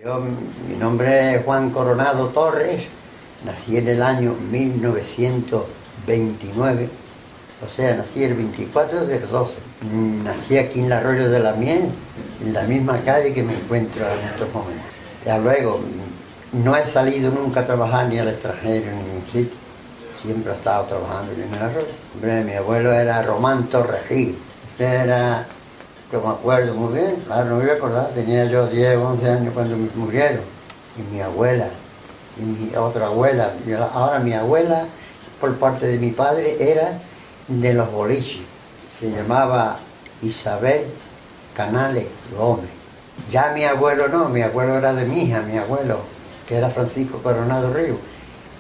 Mi nombre es Juan Coronado Torres, nací en el año 1929, o sea, nací el 24 del 12. Nací aquí en el Arroyo de la Miel, en la misma calle que me encuentro en estos momentos. Ya luego, no he salido nunca a trabajar ni al extranjero ni en ningún sitio, siempre he estado trabajando en el Arroyo. Hombre, mi abuelo era Román Torregil, este era... Yo me acuerdo muy bien, claro, no me voy a acordar, tenía yo 10 o 11 años cuando murieron. Y mi abuela, y mi otra abuela. Ahora mi abuela, por parte de mi padre, era de los boliches. Se llamaba Isabel Canales Gómez. Ya mi abuelo no, mi abuelo era de mi hija, mi abuelo, que era Francisco Coronado Río.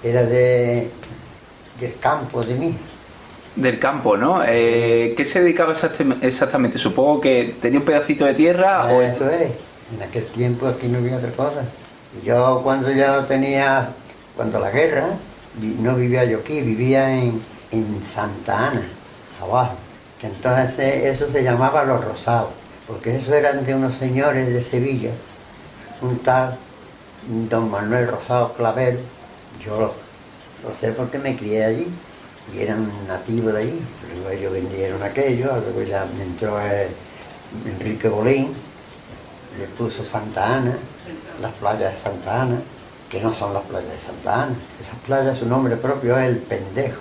Era del campo de mi hija. Del campo, ¿no? ¿Qué se dedicaba exactamente? Supongo que tenía un pedacito de tierra o... Eso es, en aquel tiempo aquí no había otra cosa. Y yo cuando la guerra, no vivía yo aquí, vivía en Santa Ana, abajo. Que entonces eso se llamaba Los Rosados, porque eso eran de unos señores de Sevilla, un tal don Manuel Rosado Clavero. Yo lo sé porque me crié allí. Y eran nativos de ahí. Luego ellos vendieron aquello, luego ya entró Enrique Bolín, le puso Santa Ana, las playas de Santa Ana, que no son las playas de Santa Ana. Esas playas, su nombre propio es El Pendejo.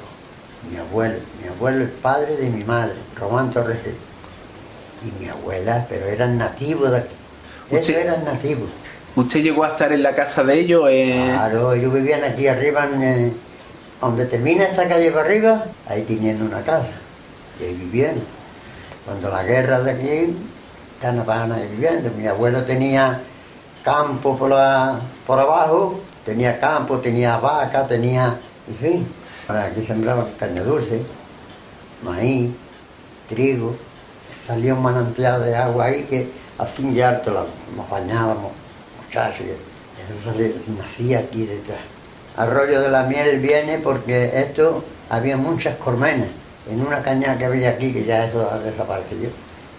Mi abuelo el padre de mi madre, Román Torregil. Y mi abuela, pero eran nativos de aquí. Esos eran nativos. ¿Usted llegó a estar en la casa de ellos? Claro, ellos vivían aquí arriba donde termina esta calle para arriba, ahí tenían una casa, y ahí vivían. Cuando la guerra de aquí, estaban ahí viviendo. Mi abuelo tenía campo por abajo, tenía campo, tenía vaca, tenía, en fin. Aquí sembraban caña dulce, maíz, trigo. Salía un manantial de agua ahí que así de harto nos bañábamos, muchachos. Eso nacía aquí detrás. Arroyo de la Miel viene porque había muchas colmenas. En una cañada que había aquí, que ya eso ha desaparecido,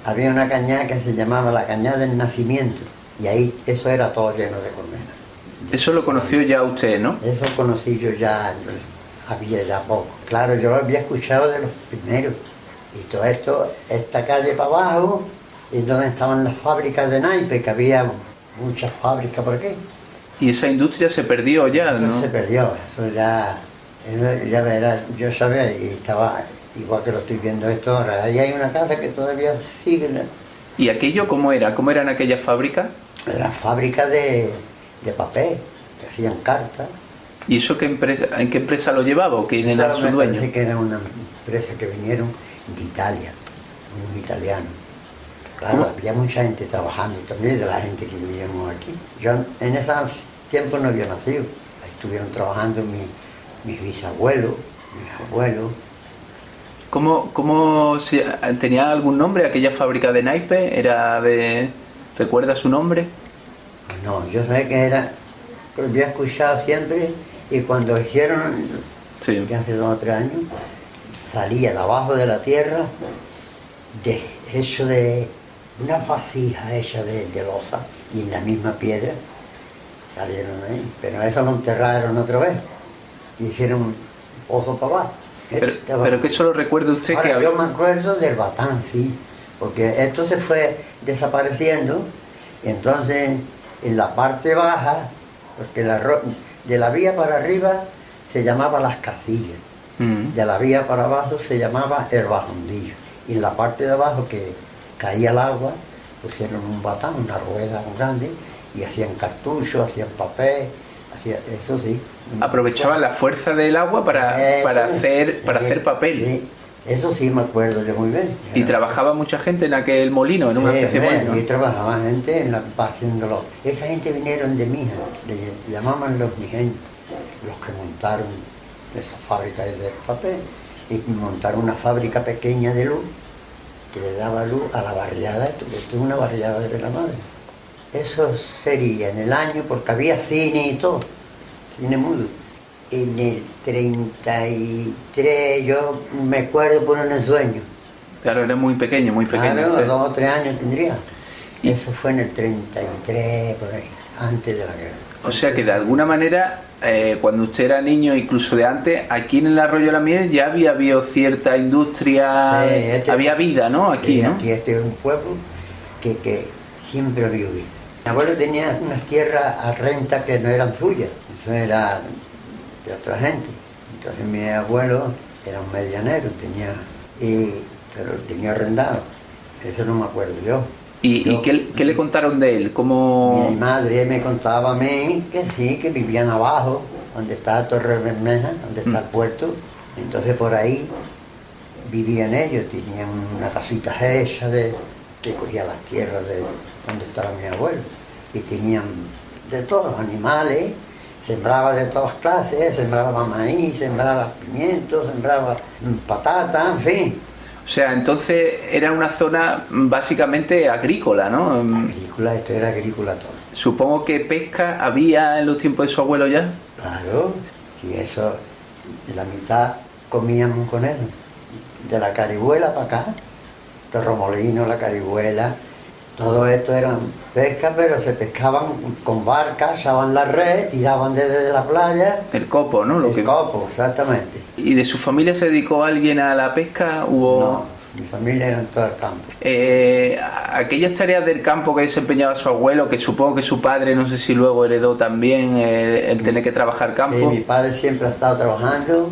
había una cañada que se llamaba la Cañada del Nacimiento. Y ahí eso era todo lleno de colmenas. Eso lo conoció ya usted, ¿no? Eso conocí yo ya, había ya poco. Claro, yo lo había escuchado de los primeros. Y todo esto, esta calle para abajo, y donde estaban las fábricas de naipes, que había muchas fábricas por aquí. Y esa industria se perdió ya, ¿no? Eso se perdió, eso ya verás, yo sabía, y estaba igual que lo estoy viendo esto ahora. Ahí hay una casa que todavía sigue. ¿Y aquello cómo era? ¿Cómo eran aquellas fábricas? Era fábrica de papel, que hacían cartas. ¿Y eso en qué empresa lo llevaba o quién era su dueño? Parece que era una empresa que vinieron de Italia, unos italianos. Claro, ¿cómo? Había mucha gente trabajando también, de la gente que vivíamos aquí. Yo en esos tiempos no había nacido. Ahí estuvieron trabajando mis bisabuelos, mis abuelos. ¿Tenía algún nombre aquella fábrica de naipes? ¿Recuerda su nombre? No, yo sé que lo había escuchado siempre, y cuando hicieron, sí, hace 2 o 3 años, salía de abajo de la tierra, hecho de una vasija hecha de losa, y en la misma piedra salieron ahí. Pero eso lo enterraron otra vez y hicieron un pozo para abajo. Pero que eso lo recuerde usted. Ahora, que había... Yo me acuerdo del batán, sí, porque esto se fue desapareciendo, y entonces en la parte baja, porque de la vía para arriba se llamaba Las Casillas, de la vía para abajo se llamaba El Bajondillo, y en la parte de abajo que caía el agua pusieron un batán, una rueda muy grande, y hacían cartuchos, hacían papel, eso sí. Aprovechaban la fuerza del agua para hacer papel. Sí, eso sí me acuerdo yo muy bien. ¿Y trabajaba mucha gente en aquel molino, en una especie de molino? Y trabajaba gente haciéndolo. Esa gente vinieron de Mija, le llamaban los mijeños, los que montaron esa fábrica de papel, y montaron una fábrica pequeña de luz que le daba luz a la barriada. Esto es una barriada de la madre. Eso sería en el año, porque había cine y todo, cine mudo. En el 33, yo me acuerdo por un sueño. Claro, era muy pequeño, muy pequeño. Claro, 2 o 3 años tendría. Eso fue en el 33, por ahí. antes de la guerra. O sea que de alguna manera, cuando usted era niño, incluso de antes, aquí en el Arroyo de la Miel ya había habido cierta industria, Sí, había vida, ¿no? Aquí, sí, ¿no? aquí este era un pueblo que siempre había vida. Mi abuelo tenía unas tierras a renta que no eran suyas, eso era de otra gente. Entonces mi abuelo era un medianero, pero tenía arrendado, eso no me acuerdo yo. ¿Y qué le contaron de él? ¿Cómo...? Mi madre me contaba a mí que sí, que vivían abajo, donde está Torre Bermeja, donde está el puerto. Entonces por ahí vivían ellos, tenían una casita hecha que cogía las tierras de donde estaba mi abuelo. Y tenían de todos los animales, sembraba de todas clases, sembraba maíz, sembraba pimientos, sembraba patata, en fin. O sea, entonces era una zona básicamente agrícola, ¿no? Agrícola, esto era agrícola todo. Supongo que pesca había en los tiempos de su abuelo ya. Claro, y eso, de la mitad comíamos con él. De la Carihuela para acá, Torremolino, la Carihuela, todo esto eran pesca, pero se pescaban con barcas, echaban la red, tiraban desde la playa. El copo, ¿no? El copo, exactamente. ¿Y de su familia se dedicó alguien a la pesca? No, mi familia era en todo el campo. Aquellas tareas del campo que desempeñaba su abuelo, que supongo que su padre, no sé si luego heredó también el tener que trabajar campo. Sí, mi padre siempre ha estado trabajando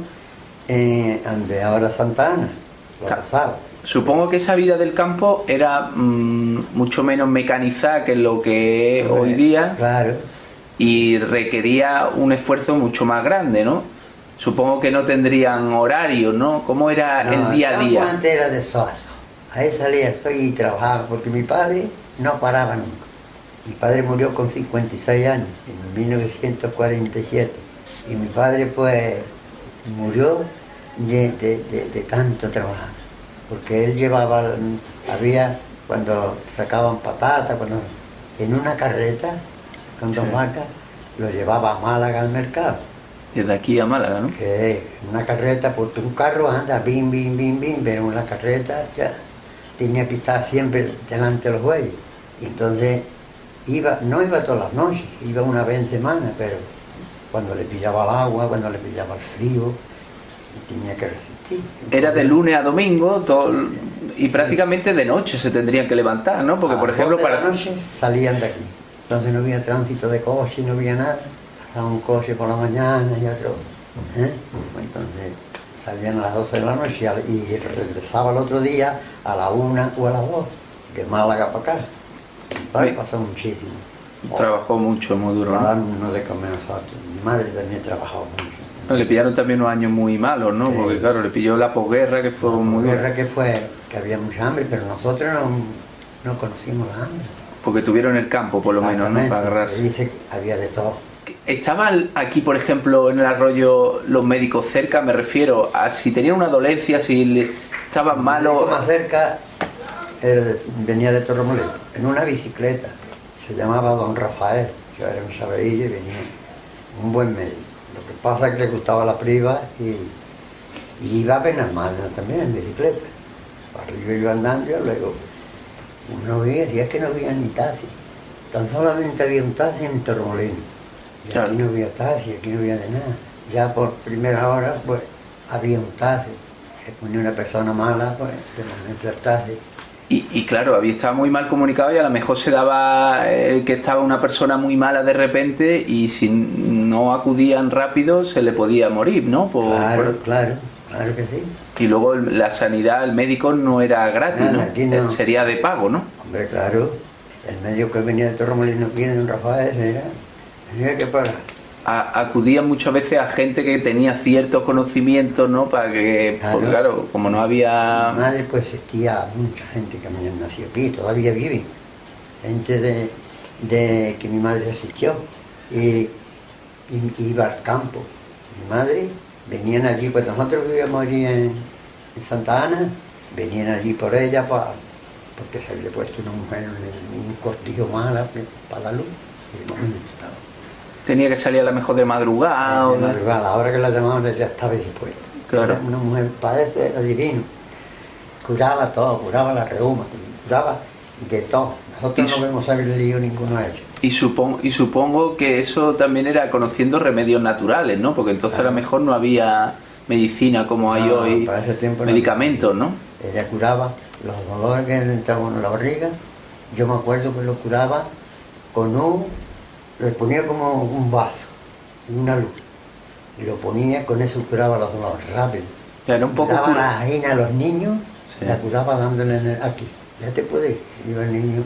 donde ahora Santa Ana, lo pasaba. Supongo que esa vida del campo era mucho menos mecanizada que lo que es hoy día. Claro. Y requería un esfuerzo mucho más grande, ¿no? Supongo que no tendrían horarios, ¿no? ¿Cómo era el día a día? El campo antes era de soazo. Ahí salía el sol y trabajaba, porque mi padre no paraba nunca. Mi padre murió con 56 años, en 1947. Y mi padre, pues, murió de tanto trabajar. Porque él cuando sacaban patatas, en una carreta, con dos vacas, lo llevaba a Málaga al mercado. Desde aquí a Málaga, ¿no? Que una carreta, porque un carro anda bim, bim, bim, bim, pero una carreta ya tenía que estar siempre delante de los bueyes. Y entonces no iba todas las noches, iba una vez en semana, pero cuando le pillaba el agua, cuando le pillaba el frío, tenía que resistir. Era de lunes a domingo y prácticamente de noche se tendrían que levantar, ¿no? Porque, por ejemplo, para la noche salían de aquí. Entonces no había tránsito de coche, no había nada. Pasaba un coche por la mañana y otro. Entonces salían a las 12 de la noche y regresaba el otro día a la 1 o a las 2, de Málaga para acá. Mi padre pasó muchísimo. Trabajó mucho, muy duro, ¿no? No de comer nosotros. Mi madre también trabajaba mucho. Le pillaron también unos años muy malos, ¿no? Porque claro, le pilló la posguerra, que fue muy dura. La posguerra que había mucha hambre, pero nosotros no conocimos la hambre. Porque tuvieron el campo, por lo menos, ¿no? Para agarrarse. Dice que había de todo. ¿Estaban aquí, por ejemplo, en el Arroyo los médicos cerca? Me refiero a si tenían una dolencia, si estaban malos. Más cerca venía de Torremolino, en una bicicleta. Se llamaba Don Rafael. Yo era un saberillo y venía un buen médico. Lo que pasa es que le gustaba la priva y iba a Benalmádena también en bicicleta. Para arriba iba andando y luego uno veía, decía que no había ni taxi. Tan solamente había un taxi en Torremolino. Y claro. Aquí no había taxi, aquí no había de nada. Ya por primera hora, pues, había un taxi. Se ponía una persona mala, pues, se metía el taxi. Y claro, estaba muy mal comunicado y a lo mejor se daba que estaba una persona muy mala de repente y si no acudían rápido se le podía morir, ¿no? Claro que sí. Y luego la sanidad, el médico no era gratis, ¿no? Aquí no. Sería de pago, ¿no? Hombre, claro. El médico que venía de Torremolino aquí, de Don Rafael, tenía que pagar. Acudían muchas veces a gente que tenía ciertos conocimientos, ¿no? Para que, claro, pues, claro, como no había... Mi madre, pues, existía mucha gente que había nacido aquí, todavía viven. Gente de que mi madre asistió. Y iba al campo. Mi madre, venían allí, pues nosotros vivíamos allí en Santa Ana, venían allí por ella, porque se había puesto una mujer en un cortijo mala para la luz. Y de momento estaba. Tenía que salir a lo mejor de madrugada. De madrugada, a la hora que la llamaban ya estaba dispuesta. Claro. Era una mujer, para eso era divino. Curaba todo, curaba la reuma, curaba de todo. Nosotros no vemos haber leído ninguno de ellos. Y supongo que eso también era conociendo remedios naturales, ¿no? Porque entonces a lo mejor no había medicina como hay hoy, para ese tiempo medicamentos, ¿no? Ella curaba los dolores que le entraban en la barriga. Yo me acuerdo que lo curaba le ponía como un vaso, una luz, y lo ponía, con eso curaba los dolores rápido. Era un poco curaba la angina a los niños, sí. La curaba dándole aquí. Ya te puedes ir, iba el niño.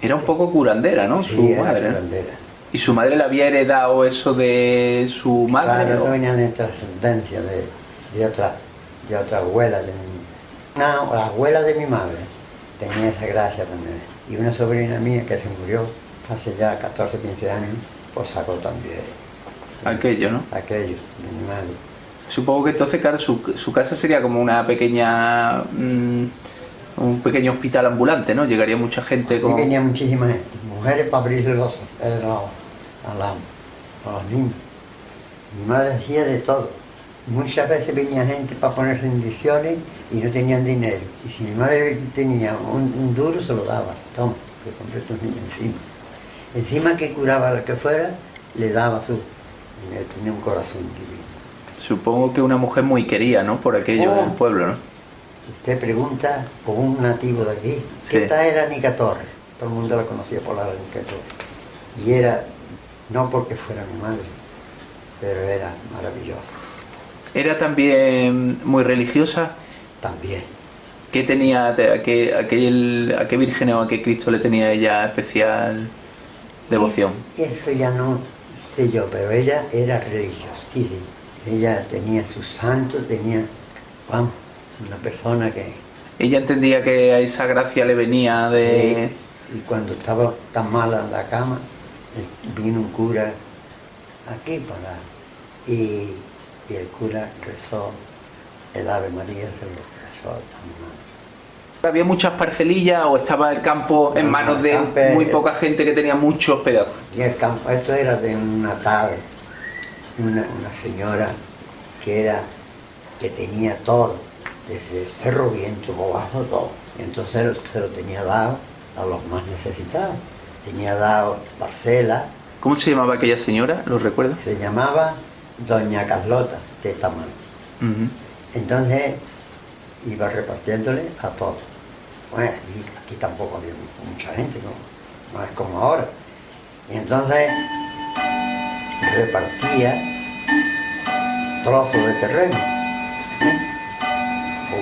Era un poco curandera, ¿no? Sí, Su era madre. curandera. ¿Y su madre le había heredado eso de su madre? Claro, eso venía de trascendencia de otra abuela la abuela de mi madre tenía esa gracia también. Y una sobrina mía que se murió hace ya 14, 15 años, pues sacó también aquello, ¿no? Aquello de mi madre. Supongo que entonces, claro, su casa sería como una pequeña... un pequeño hospital ambulante, ¿no? Llegaría mucha gente con... Y venía muchísima gente, mujeres para abrirle a los niños. Mi madre hacía de todo. Muchas veces venía gente para ponerse inyecciones y no tenían dinero. Y si mi madre tenía un duro, se lo daba. Toma, que compré estos niños encima. Encima que curaba a la que fuera, le daba su dinero. Tenía un corazón divino. Supongo que una mujer muy querida, ¿no? Por aquello del pueblo, ¿no? Usted pregunta por un nativo de aquí. Sí. Esta era Nica Torres. Todo el mundo la conocía por la Nica Torres. Y era, no porque fuera mi madre, pero era maravillosa. ¿Era también muy religiosa? También. ¿Qué tenía, a qué virgen o a qué Cristo le tenía ella especial devoción? Eso ya no sé yo, pero ella era religiosísima. Ella tenía sus santos, vamos, una persona que... Ella entendía que a esa gracia le venía de... Sí, y cuando estaba tan mala en la cama, vino un cura aquí y el cura rezó el Ave María, se lo rezó a mi madre. ¿Había muchas parcelillas o estaba el campo en manos de muy poca gente que tenía muchos pedazos? Y el campo, esto era de una tal, una señora que tenía todo, desde el Cerro Viento por abajo todo. Entonces se lo tenía dado a los más necesitados. Tenía dado parcela. ¿Cómo se llamaba aquella señora? ¿Lo recuerdas? Se llamaba Doña Carlota Tetamans. Entonces iba repartiéndole a todos. Bueno, aquí tampoco había mucha gente, no es como ahora. Y entonces repartía trozos de terreno.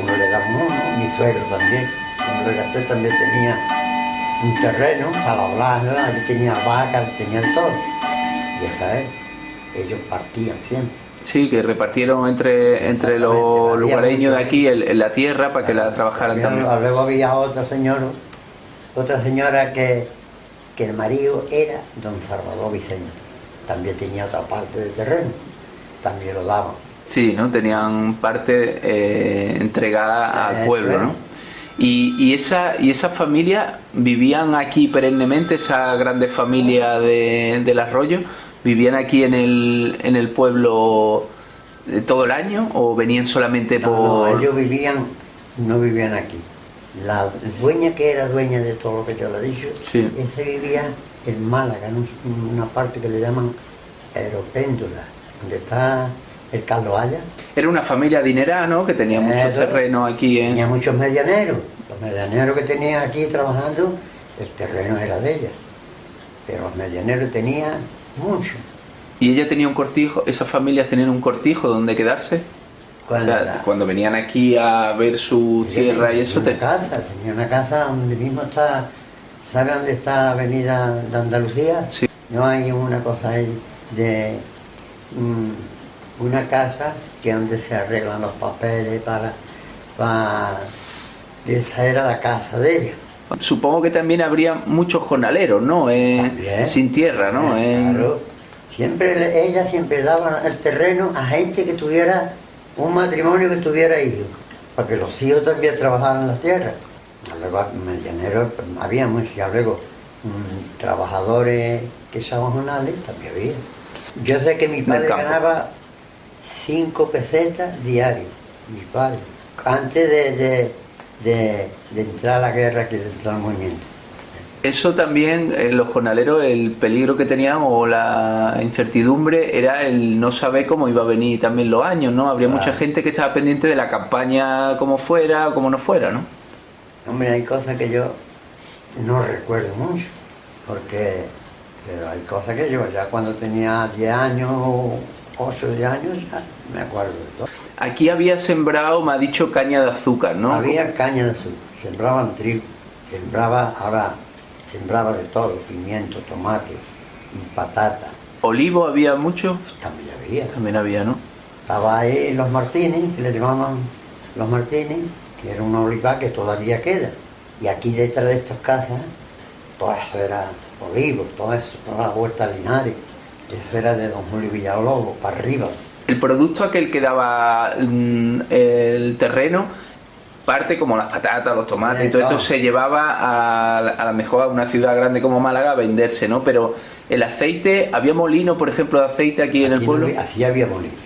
Uno le daba uno, mi suegro también. Cuando le gasté también tenía un terreno para hablar, ¿no? Allí tenía vacas, tenían todo. Y esa es, ellos partían siempre. Sí, que repartieron entre los lugareños de aquí la tierra para que la trabajaran también. Luego había otra señora que el marido era don Salvador Vicente. También tenía otra parte de terreno, también lo daban. Sí, ¿no? Tenían parte entregada al pueblo, ¿no? Y esa familia vivían aquí perennemente, esa grande familia del Arroyo, ¿vivían aquí en el pueblo todo el año o venían solamente por...? No, ellos no vivían aquí. La dueña que era dueña de todo lo que yo le he dicho, sí. Ese vivía en Málaga, en una parte que le llaman Aeropéndula, donde está el Carlos Haya. Era una familia adinerada, ¿no? Que tenía muchos terrenos aquí en... Tenía muchos medianeros. Los medianeros que tenían aquí trabajando, el terreno era de ella. Pero los medianeros tenían mucho. ¿Y ella tenía un cortijo? ¿Esas familias tenían un cortijo donde quedarse? Cuando venían aquí a ver su tierra y eso... Tenía una casa donde mismo está... ¿Sabe dónde está la avenida de Andalucía? Sí. No hay una cosa ahí de... una casa que es donde se arreglan los papeles para... Esa era la casa de ella. Supongo que también habría muchos jornaleros, ¿no? Sin tierra, ¿no? Claro. Ella siempre daba el terreno a gente que tuviera un matrimonio que tuviera hijos, para que los hijos también trabajaran en la tierra. Luego medianeros había muchos, ya luego trabajadores que echaban jornales también había. Yo sé que mi padre ganaba 5 pesetas diarios, mi padre, antes de entrar a la guerra, que de entrar al movimiento. Eso también, los jornaleros, el peligro que tenían o la incertidumbre era el no saber cómo iba a venir también los años, ¿no? Habría mucha gente que estaba pendiente de la campaña como fuera o como no fuera, ¿no? Hombre, hay cosas que yo no recuerdo mucho, pero hay cosas que yo ya cuando tenía 10 años, 8 o 10 años, ya me acuerdo de todo. Aquí había sembrado, me ha dicho, caña de azúcar, ¿no? Había caña de azúcar, sembraban trigo, sembraba de todo, pimiento, tomate, patata. ¿Olivo había mucho? También había. También había, ¿no? Estaba ahí los Martínez, que le llamaban los Martínez, que era un olivar que todavía queda. Y aquí detrás de estas casas, todo eso era olivos, todo eso, toda la huerta Linares. Eso era de don Julio Villalobos, para arriba. El producto aquel que daba el terreno, parte como las patatas, los tomates y todo esto, se llevaba a lo mejor a una ciudad grande como Málaga a venderse, ¿no? Pero el aceite, ¿había molinos, por ejemplo, de aceite aquí en el pueblo? No, así había molinos.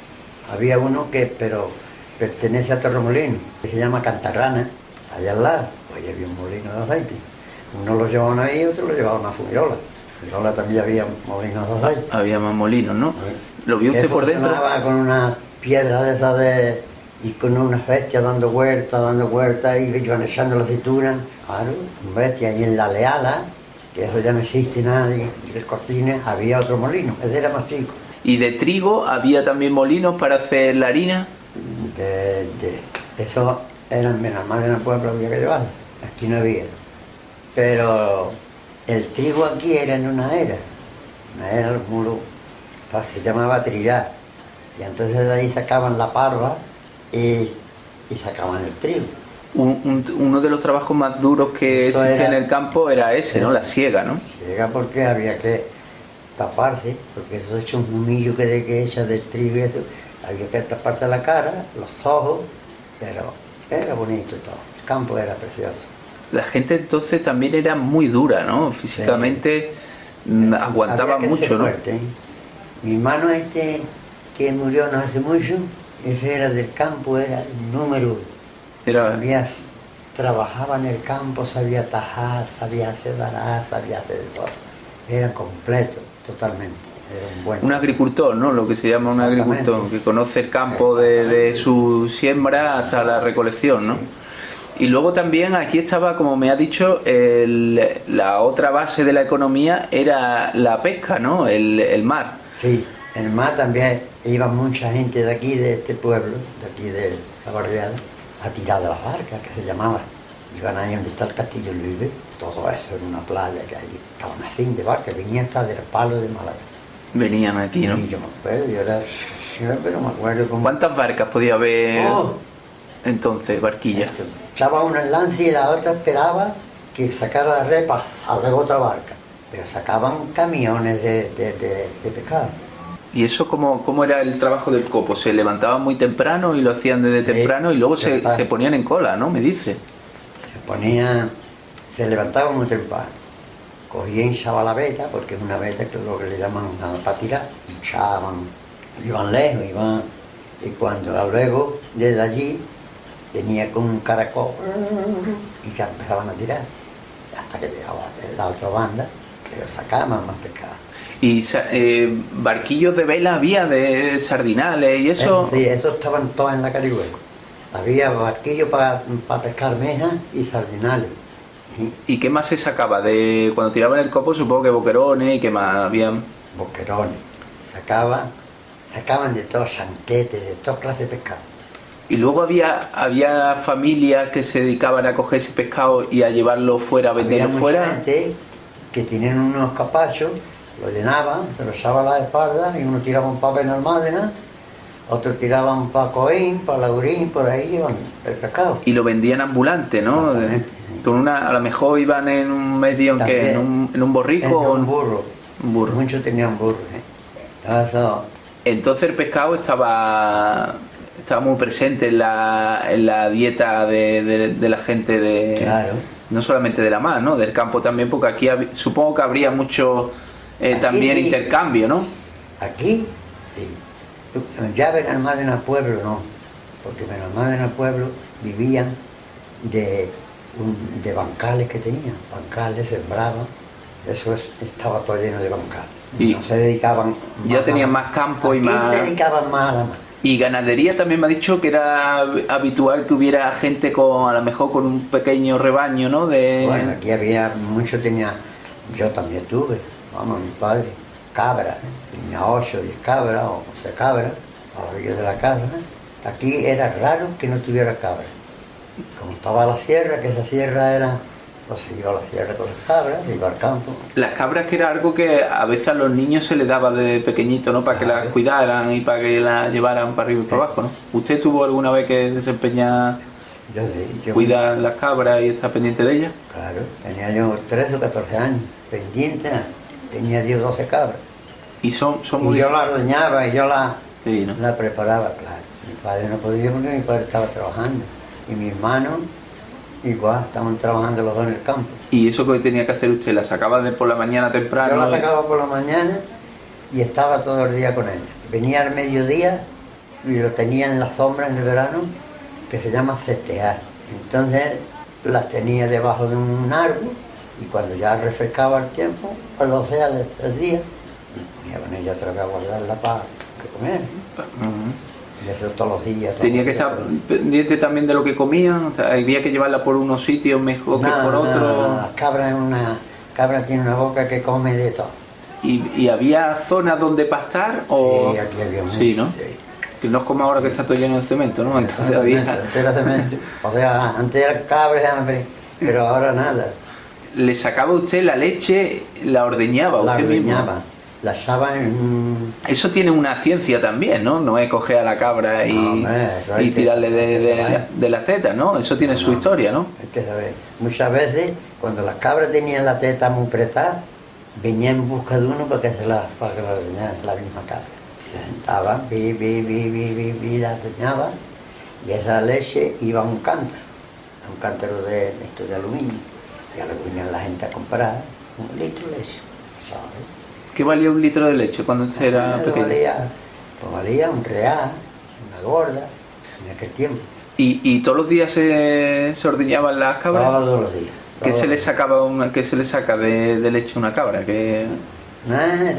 Había uno pero pertenece a Torremolinos, que se llama Cantarrana, allá al lado. Pues había un molino de aceite. Uno lo llevaban ahí, otro lo llevaban a Fumirola. Fumirola también había molinos de aceite. Había más molinos, ¿no? ¿Lo vio usted por dentro? Con una piedra de esas y con unas bestias dando vueltas, y iban echando la aceituna. Claro, bestia. Y en la Leala, que eso ya no existe nada, y el Cortines, había otro molino, ese era más chico. ¿Y de trigo había también molinos para hacer la harina? Eso eran menos más en el pueblo, había que llevarlo. Aquí no había. Pero el trigo aquí era en una era los muros, se llamaba trillar. Y entonces de ahí sacaban la parva y sacaban el trigo. Uno de los trabajos más duros que existía en el campo era ese, ¿no? La siega, ¿no? Siega porque había que taparse, porque eso es un humillo que echa del trigo y eso, había que taparse la cara, los ojos, pero era bonito todo, el campo era precioso. La gente entonces también era muy dura, ¿no? Físicamente aguantaba mucho, ¿no? Fuerte, ¿eh? Mi hermano que murió no hace mucho, ese era del campo, era el número, trabajaba en el campo, sabía tajar, sabía hacer dará, sabía hacer de todo, era completo. Totalmente, era un agricultor, ¿no? Lo que se llama un agricultor, que conoce el campo de su siembra hasta la recolección, ¿no? Y luego también aquí estaba, como me ha dicho, la otra base de la economía era la pesca, ¿no? El mar. Sí, el mar también iba mucha gente de aquí, de este pueblo, de aquí de la barriada, a tirar de las barcas, que se llamaba. Iban ahí donde está el castillo Luis, todo eso en una playa que hay Cabonacín de barca, venía hasta del palo de Málaga. Venían aquí, ¿no? Y yo me acuerdo, pero me acuerdo como... ¿Cuántas barcas podía haber entonces, barquillas? Echaba una en lance y la otra esperaba que sacara la red para salir otra barca, pero sacaban camiones de pescado. ¿Y eso cómo era el trabajo del copo? ¿Se levantaban muy temprano y lo hacían desde temprano y luego se ponían en cola, ¿no? Me dice. Se levantaban muy temprano, cogían chavalabeta, porque es una beta que es lo que le llaman para tirar, iban lejos, y cuando luego desde allí tenía con un caracol y ya empezaban a tirar, hasta que llegaba la otra banda, pero sacaban más pescado. ¿Y barquillos de vela había, de sardinales y eso? Sí, esos estaban todos en la Carihueco. Había barquillos para pescar mejas y sardinales. ¿Y qué más se sacaba? De cuando tiraban el copo, supongo que boquerones y qué más habían. Boquerones. Sacaban de todos chanquetes, de todas clases de pescado. Y luego había familias que se dedicaban a coger ese pescado y a llevarlo fuera, a venderlo fuera. Había mucha gente que tenían unos capachos, lo llenaban, se lo echaban a la espalda y uno tiraba un papel en Almádena, otros tiraban para Coín, para Laurín, por ahí llevan el pescado. Y lo vendían ambulante, ¿no? Con a lo mejor iban en un medio en un borrico. En un burro. Muchos tenían burros. Entonces el pescado estaba muy presente en la dieta de la gente claro. No solamente de la mar, ¿no? Del campo también, porque aquí supongo que habría mucho también sí. Intercambio, ¿no? Aquí, sí. Ya Benalmádena Pueblo no, porque Benalmádena Pueblo vivían de de bancales que tenía, bancales, sembraban, estaba todo lleno de bancales. Y no se dedicaban ya tenían más campo y aquí más... se dedicaban más a la mar. Y ganadería también me ha dicho que era habitual que hubiera gente con, a lo mejor con un pequeño rebaño, ¿no? Bueno, aquí había mucho, yo también tuve, vamos, mi padre, cabras, tenía 8 o 10 cabras, o 11 cabras, a la orilla de la casa. Aquí era raro que no tuviera cabras. Como estaba la sierra, que esa sierra era, pues se iba a la sierra con las cabras, se iba al campo. Las cabras, que era algo que a veces a los niños se les daba de pequeñito, ¿no? Para que las cuidaran y para que las llevaran para arriba y para abajo, ¿no? ¿Usted tuvo alguna vez que desempeñar, cuidar las cabras y estar pendiente de ellas? Claro, tenía yo 13 o 14 años, pendiente, tenía 10 o 12 cabras. Y son y yo las ordeñaba y yo sí, ¿no? la preparaba, claro. Mi padre no podía porque mi padre estaba trabajando. Y mi hermano, igual, estaban trabajando los dos en el campo. ¿Y eso que tenía que hacer usted? ¿La sacaba por la mañana temprano? Yo la sacaba por la mañana y estaba todo el día con él. Venía al mediodía y lo tenía en la sombra en el verano, que se llama cestear. Entonces las tenía debajo de un árbol y cuando ya refrescaba el tiempo, a los 12 del día, venía con ella otra vez a guardarla para comer. Y eso todos los días. ¿Tenía que estar pendiente también de lo que comían? ¿Había que llevarla por unos sitios mejor que por otros? No, la cabra tiene una boca que come de todo. ¿Y había zonas donde pastar? O... Sí, aquí había mucho. Sí, ¿no? Sí. Que no es como ahora que está todo lleno de cemento, ¿no? Entonces había... Antes era cemento. O sea, antes era cabra y hambre, pero ahora nada. ¿Le sacaba usted la leche, la ordeñaba La usted ordeñaba. mismo? La echaba en... Eso tiene una ciencia también, ¿no? No es coger a la cabra y tirarle de las tetas, ¿no? Eso tiene su historia, ¿no? Hay que saber. Muchas veces, cuando las cabras tenían la teta muy apretada, venían en busca de uno para que la ordeñara la misma cabra. Se sentaban, la ordeñaban, y esa leche iba a un cántaro de aluminio. Y a lo que venían la gente a comprar 1 litro de leche, ¿sabes? ¿Qué valía 1 litro de leche cuando usted era pequeño? Valía un real, una gorda, en aquel tiempo. ¿Y todos los días se ordeñaban las cabras? Todos los días. ¿Qué se le saca de leche a una cabra? Nada,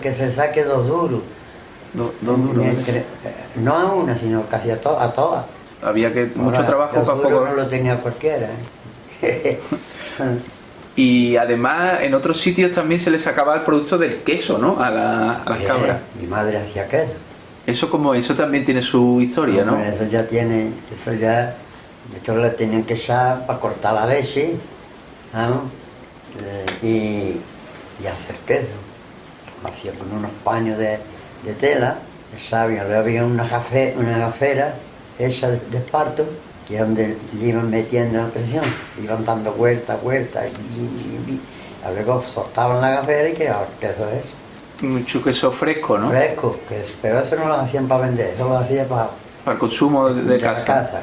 que se saque 2 duros. Dos duros. No a una, sino casi a todas. Había mucho trabajo para poco. No lo tenía cualquiera. Y además en otros sitios también se le sacaba el producto del queso, ¿no? A las cabras. Mi madre hacía queso. Eso también tiene su historia, ¿no? Eso le tenían que echar para cortar la leche, ¿no? y hacer queso. Lo hacía con unos paños de tela, luego había una gafera hecha de esparto, que es donde le iban metiendo la presión, iban dando vueltas, y luego soltaban la gafera y quedaba el queso eso. Mucho queso fresco, ¿no? Fresco, pero eso no lo hacían para vender, eso lo hacía para el consumo de casa.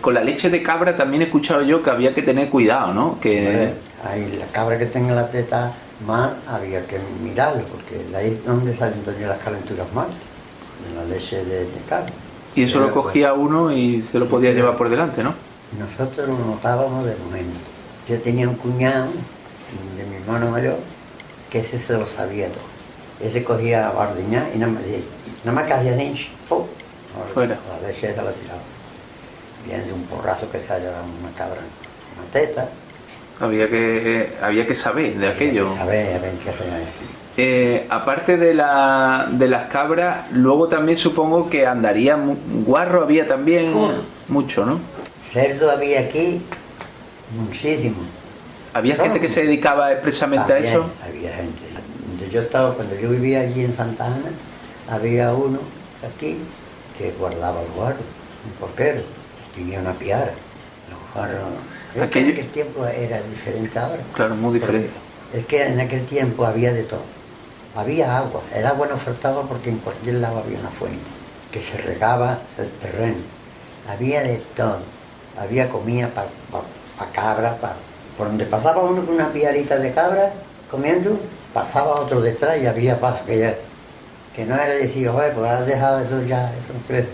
Con la leche de cabra también he escuchado yo que había que tener cuidado, ¿no? Ahí la cabra que tenga la teta mal había que mirarlo, porque de ahí es donde salen también las calenturas mal, de la leche de cabra. Y eso lo cogía uno y se lo podía llevar por delante, ¿no? Nosotros lo notábamos de momento. Yo tenía un cuñado de mi hermano mayor que ese se lo sabía todo. Ese cogía a ordeñar y nada más que hacía dinch, fuera. La leche esa la tiraba. Viene de un porrazo que se haya dado una cabra, una teta. Había que saber de aquello. Saber qué hacer. Aparte de las cabras, luego también supongo que andaría guarro, había también mucho, ¿no? Cerdo había aquí muchísimo. ¿Había gente que se dedicaba expresamente también, a eso? Había gente. Cuando yo vivía allí en Santa Ana, había uno aquí que guardaba el guarro, un porquero, tenía una piara. Los guarros. En aquel tiempo era diferente ahora. Claro, muy diferente. Es que en aquel tiempo había de todo. Había agua, el agua no faltaba porque en cualquier lado había una fuente, que se regaba el terreno. Había de todo, había comida para cabra, por donde pasaba uno con una piarita de cabra comiendo, pasaba otro detrás y había para que no era decir, oye, pues has dejado eso ya, eso no crece.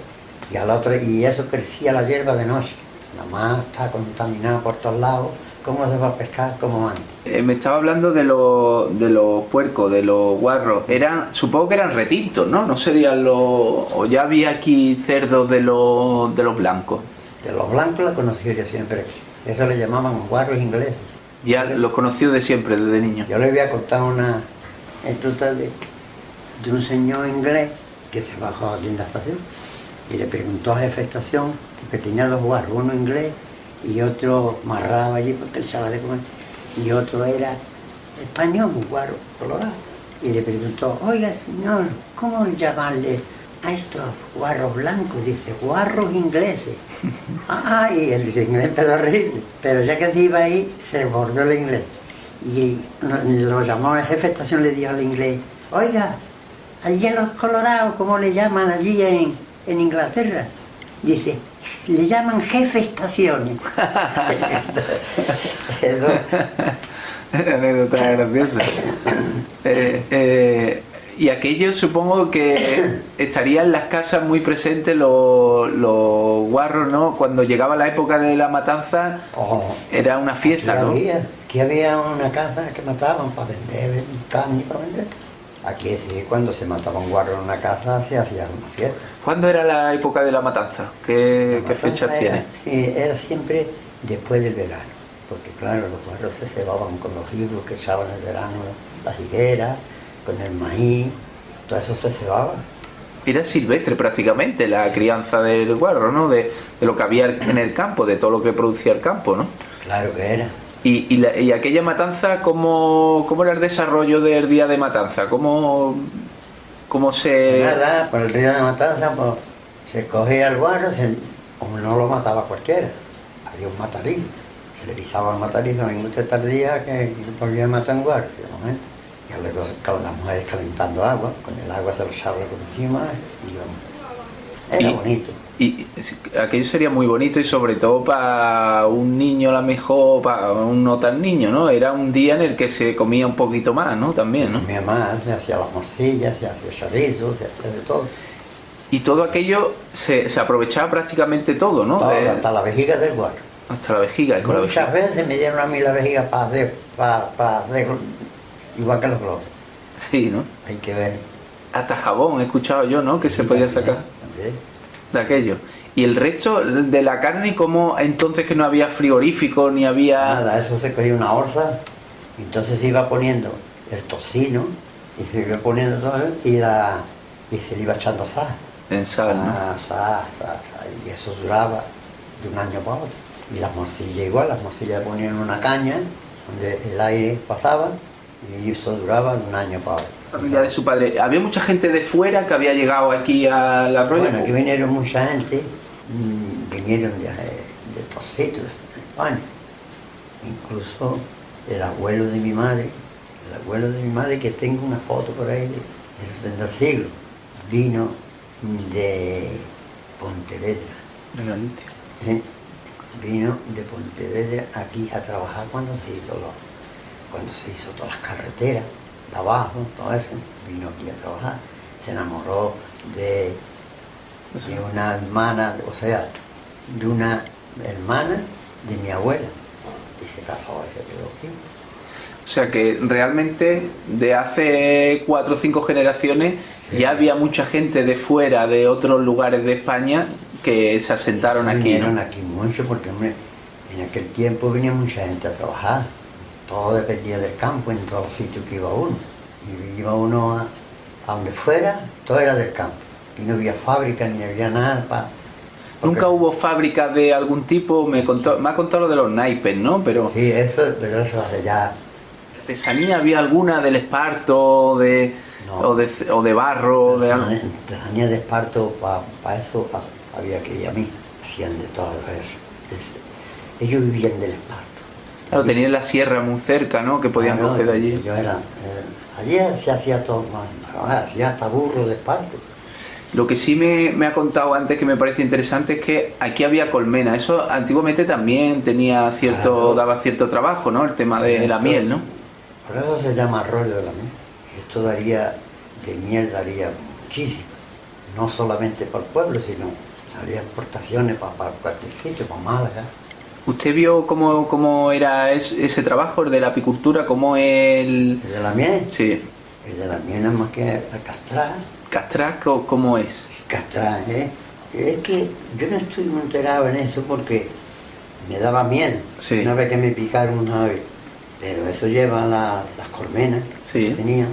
Y al otro, y eso crecía la hierba de noche. La mar está contaminada por todos lados. ¿Cómo se va a pescar como antes? Me estaba hablando de los puercos, de los guarros. Supongo que eran retintos, ¿no? No serían los... O ya había aquí cerdos de los blancos. De los blancos la conocí yo siempre. Eso le llamaban guarros ingleses. Ya los conocí de siempre, desde niño. Yo le voy a contar una anécdota de un señor inglés que se bajó aquí en la estación y le preguntó al jefe de estación, porque tenía dos guarros, uno inglés y otro marrado allí porque él sabe de comer, y otro era español, un guarro colorado. Y le preguntó, oiga señor, ¿cómo llamarle a estos guarros blancos? Dice, guarros ingleses. Y el inglés empezó a reír, pero ya que se iba ahí, se volvió el inglés. Y lo llamó el jefe de estación, le dijo al inglés, oiga, allí en los colorados, ¿cómo le llaman allí en Inglaterra? Dice, le llaman jefe estaciones. Eso. Anécdota graciosa. Y aquello supongo que estarían en las casas muy presentes los guarros, ¿no? Cuando llegaba la época de la matanza, era una fiesta, ¿no? Aquí había una casa que mataban para vender carne, para vender. Aquí sí, cuando se mataba un guarro en una casa se hacía una fiesta. ¿Cuándo era la época de la matanza? ¿Qué fecha tiene? Sí, era siempre después del verano, porque claro, los guarros se cebaban con los higos que echaban en el verano, las higueras, con el maíz, todo eso se cebaba. Era silvestre prácticamente la crianza del guarro, ¿no? De lo que había en el campo, de todo lo que producía el campo, ¿no? Claro que era. ¿Y aquella matanza, cómo era el desarrollo del día de matanza? ¿Cómo se...? Nada, por el día de matanza pues, se cogía el guarro, como no lo mataba cualquiera, había un matarín, se le pisaba el matarín, no ningún tardía que volvía a matar un guarro, de momento. Y luego las mujeres calentando agua, con el agua se lo echaba por encima y era bonito. Y aquello sería muy bonito y sobre todo para un niño, a lo mejor, para un no tan niño, ¿no? Era un día en el que se comía un poquito más, ¿no? También, ¿no? Se comía más, se hacía las morcillas, se hacía chorizo, se hacía de todo. Y todo aquello se aprovechaba prácticamente todo, ¿no? Todo, hasta la vejiga del guarro. Hasta la vejiga. Muchas veces me dieron a mí la vejiga para hacer igual que los globos. Sí, ¿no? Hay que ver. Hasta jabón he escuchado yo, ¿no? Que sí, se podía sacar. También. De aquello. Y el resto de la carne, ¿cómo entonces que no había frigorífico ni había...? Nada, eso se cogía una orza, y entonces se iba poniendo el tocino, y se iba poniendo todo, y se le iba echando sal. En sal, ¿no? Sal, y eso duraba de un año para otro. Y las morcillas igual, las morcillas ponían una caña, donde el aire pasaba, y eso duraba de un año para otro. Familia de su padre. ¿Había mucha gente de fuera que había llegado aquí al arroyo? Bueno, aquí vinieron mucha gente, vinieron de todos sitios, de España. Incluso el abuelo de mi madre, que tengo una foto por ahí, eso del siglo, vino de Pontevedra. De Galicia. Vino de Pontevedra aquí a trabajar cuando se hizo todas las carreteras de abajo, todo eso, vino aquí a trabajar, se enamoró de una hermana, o sea, de una hermana de mi abuela, y se casó y se quedó aquí. O sea que realmente de hace 4 o 5 generaciones sí, ya había mucha gente de fuera, de otros lugares de España, que se asentaron aquí. Vinieron, ¿no? Aquí mucho, porque hombre, en aquel tiempo venía mucha gente a trabajar. Todo dependía del campo, en todos los sitios que iba uno. Y iba uno a donde fuera, todo era del campo. Y no había fábrica ni había nada. Nunca hubo fábrica de algún tipo, me ha contado lo de los naipes, ¿no? Pero sí, pero eso hace ya. ¿Artesanía había alguna del esparto no, o de barro? Artesanía de esparto, para eso había que ir a mí. Hacían de todo eso. Ellos vivían del esparto. Claro, tenían la sierra muy cerca, ¿no? Que podían coger de allí. Allí se hacía todo, hacía hasta burro de esparto. Lo que sí me ha contado antes, que me parece interesante, es que aquí había colmena. Eso antiguamente también daba cierto trabajo, ¿no? El tema de la miel, ¿no? Por eso se llama arroyo de la miel. Esto de miel daría muchísimo. No solamente para el pueblo, sino Salía exportaciones para cualquier sitio, para Málaga. ¿Usted vio cómo era ese trabajo, el de la apicultura, cómo ¿El de la miel? Sí. El de la miel nada más que la castrar. ¿Castrar cómo es? Castrar, ¿eh? Es que yo no estoy muy enterado en eso porque me daba miel. Sí. Una vez que me picaron una vez. Pero eso lleva las colmenas Sí. que tenían.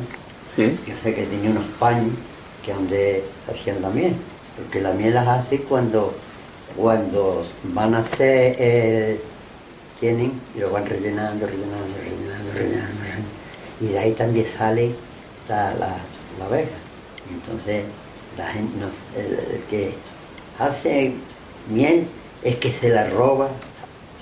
Sí. Yo sé que tenía unos paños que donde hacían la miel. Porque la miel las hace cuando van a hacer, tienen y lo van rellenando. Y de ahí también sale la abeja. Y entonces la gente, el que hace miel es que se la roba.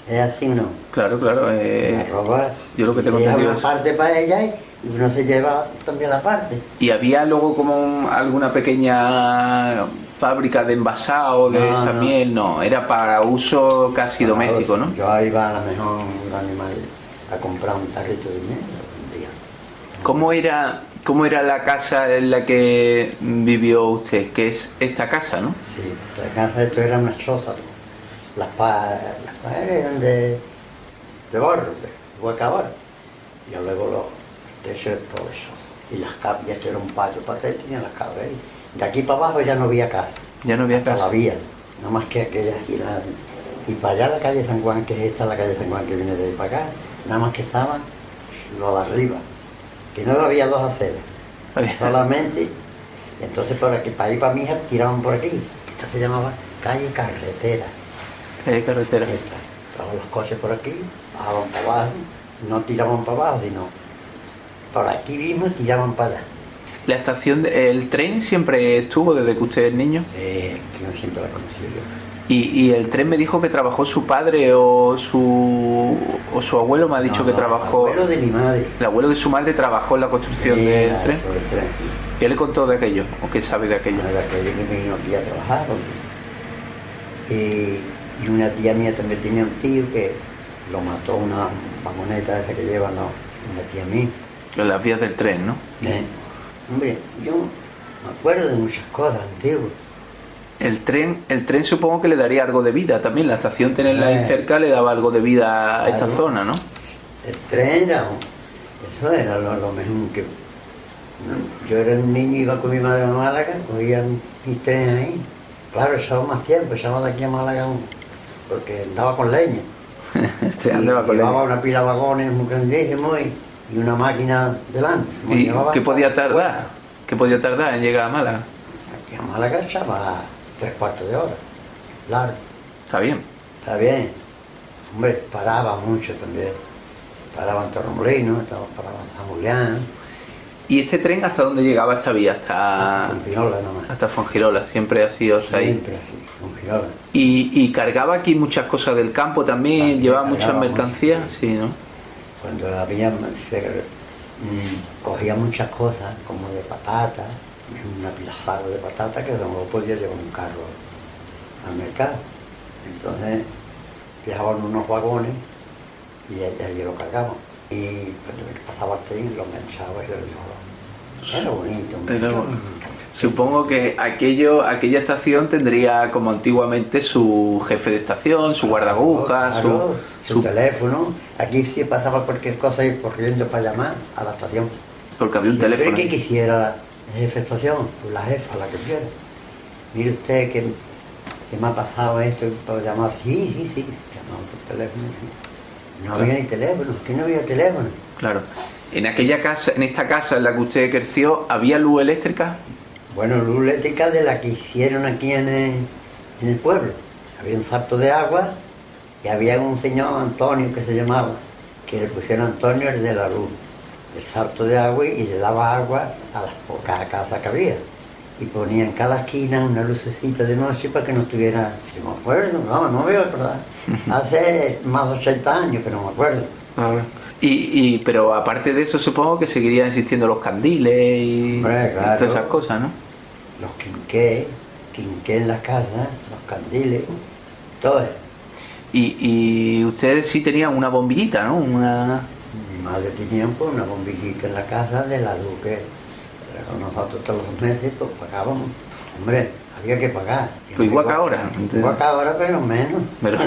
¿Es así o no? Claro. Se la roba. Yo lo que tengo y deja entendido una es... parte para ella y uno se lleva también la parte. ¿Y había luego como alguna pequeña fábrica de envasado de esa miel? No, era para uso casi doméstico, ¿no? Yo iba a lo mejor un animal a comprar un tarrito de miel un día. ¿Cómo era la casa en la que vivió usted? Que es esta casa, ¿no? Sí, esta casa, esto era una choza. Las paredes eran de barro, de huecabar. Y luego los techos, todo eso. Y las capas, esto era un patio para hacer, tenía las capas ahí. De aquí para abajo ya no había casa. Ya no había casa. La vía, no más que aquella y para allá la calle San Juan, que es esta la calle San Juan que viene de ahí para acá, nada más que estaban lo de arriba, que no había dos aceras, solamente. Entonces por aquí, para ir para mi hija, tiraban por aquí. Esta se llamaba calle Carretera. Calle Carretera. Esta. Estaban los coches por aquí, bajaban para abajo, no tiraban para abajo, sino por aquí mismo tiraban para allá. ¿La estación, el tren siempre estuvo desde que usted es niño? Yo siempre la conocí yo. ¿Y el tren me dijo que trabajó su padre o su abuelo? Me ha dicho que trabajó... El abuelo de mi madre. El abuelo de su madre trabajó en la construcción del tren. Sobre el tren, sí. ¿Qué le contó de aquello? ¿O qué sabe de aquello? De aquello que vino aquí a trabajar. Y una tía mía también tenía un tío que lo mató una vagoneta esa que lleva, ¿no? Una tía mía. En las vías del tren, ¿no? Hombre, yo me acuerdo de muchas cosas antiguas. El tren supongo que le daría algo de vida también. La estación tenerla ahí cerca le daba algo de vida a esta zona, ¿no? El tren eso era lo mejor que... Yo era un niño, iba con mi madre a Málaga, cogía mis trenes ahí. Claro, echaba más tiempo, echaba de aquí a Málaga porque andaba con leña. Llevaba una pila de vagones muy grandísimos y una máquina delante. ¿Y qué podía tardar? ¿Qué podía tardar en llegar a Málaga? Aquí a Málaga echaba 3/4 de hora. Claro. Está bien. Está bien. Hombre, paraba mucho también. Paraba en Torremolinos, paraba en San Julián. ¿Y este tren hasta dónde llegaba esta vía? Hasta Fuengirola nomás. Hasta Fuengirola, siempre ha sido ahí. Siempre así, Fuengirola. ¿Y cargaba aquí muchas cosas del campo también? ¿Llevaba muchas mercancías? Mucho, sí, ¿no? Cuando había, cogía muchas cosas, como de patata, una pilazada de patata que no podía llevar un carro al mercado. Entonces dejaban unos vagones y allí lo cargaban. Y cuando pasaba el tren lo enganchaba y lo llevaba. Era bonito. Supongo que aquella estación tendría como antiguamente su jefe de estación, su guardagujas, su teléfono. Aquí sí pasaba cualquier cosa ir corriendo para llamar a la estación. Porque había un teléfono. Que quisiera la jefe de estación, la jefa, la que quiera. Mire usted que me ha pasado esto para llamar. Sí. Llamaba por teléfono. No había ni teléfono, que no había teléfono. Claro. En esta casa en la que usted creció, ¿había luz eléctrica? Bueno, luz eléctrica de la que hicieron aquí en el pueblo. Había un salto de agua y había un señor Antonio que se llamaba, que le pusieron Antonio el de la luz. El salto de agua y le daba agua a las pocas casas que había. Y ponía en cada esquina una lucecita de noche para que no estuviera... Yo me acuerdo, no veo, ¿verdad? Hace más de 80 años que no me acuerdo. Pero aparte de eso supongo que seguirían existiendo los candiles y todas esas cosas, ¿no? Los quinqués en las casas, los candiles, todo eso. Y ustedes sí tenían una bombillita, ¿no? Mi madre tenía pues, una bombillita en la casa de la luz que nosotros todos los meses pues pagábamos. Hombre, había que pagar. Pues igual que ahora. Igual que ahora, pero menos. Pero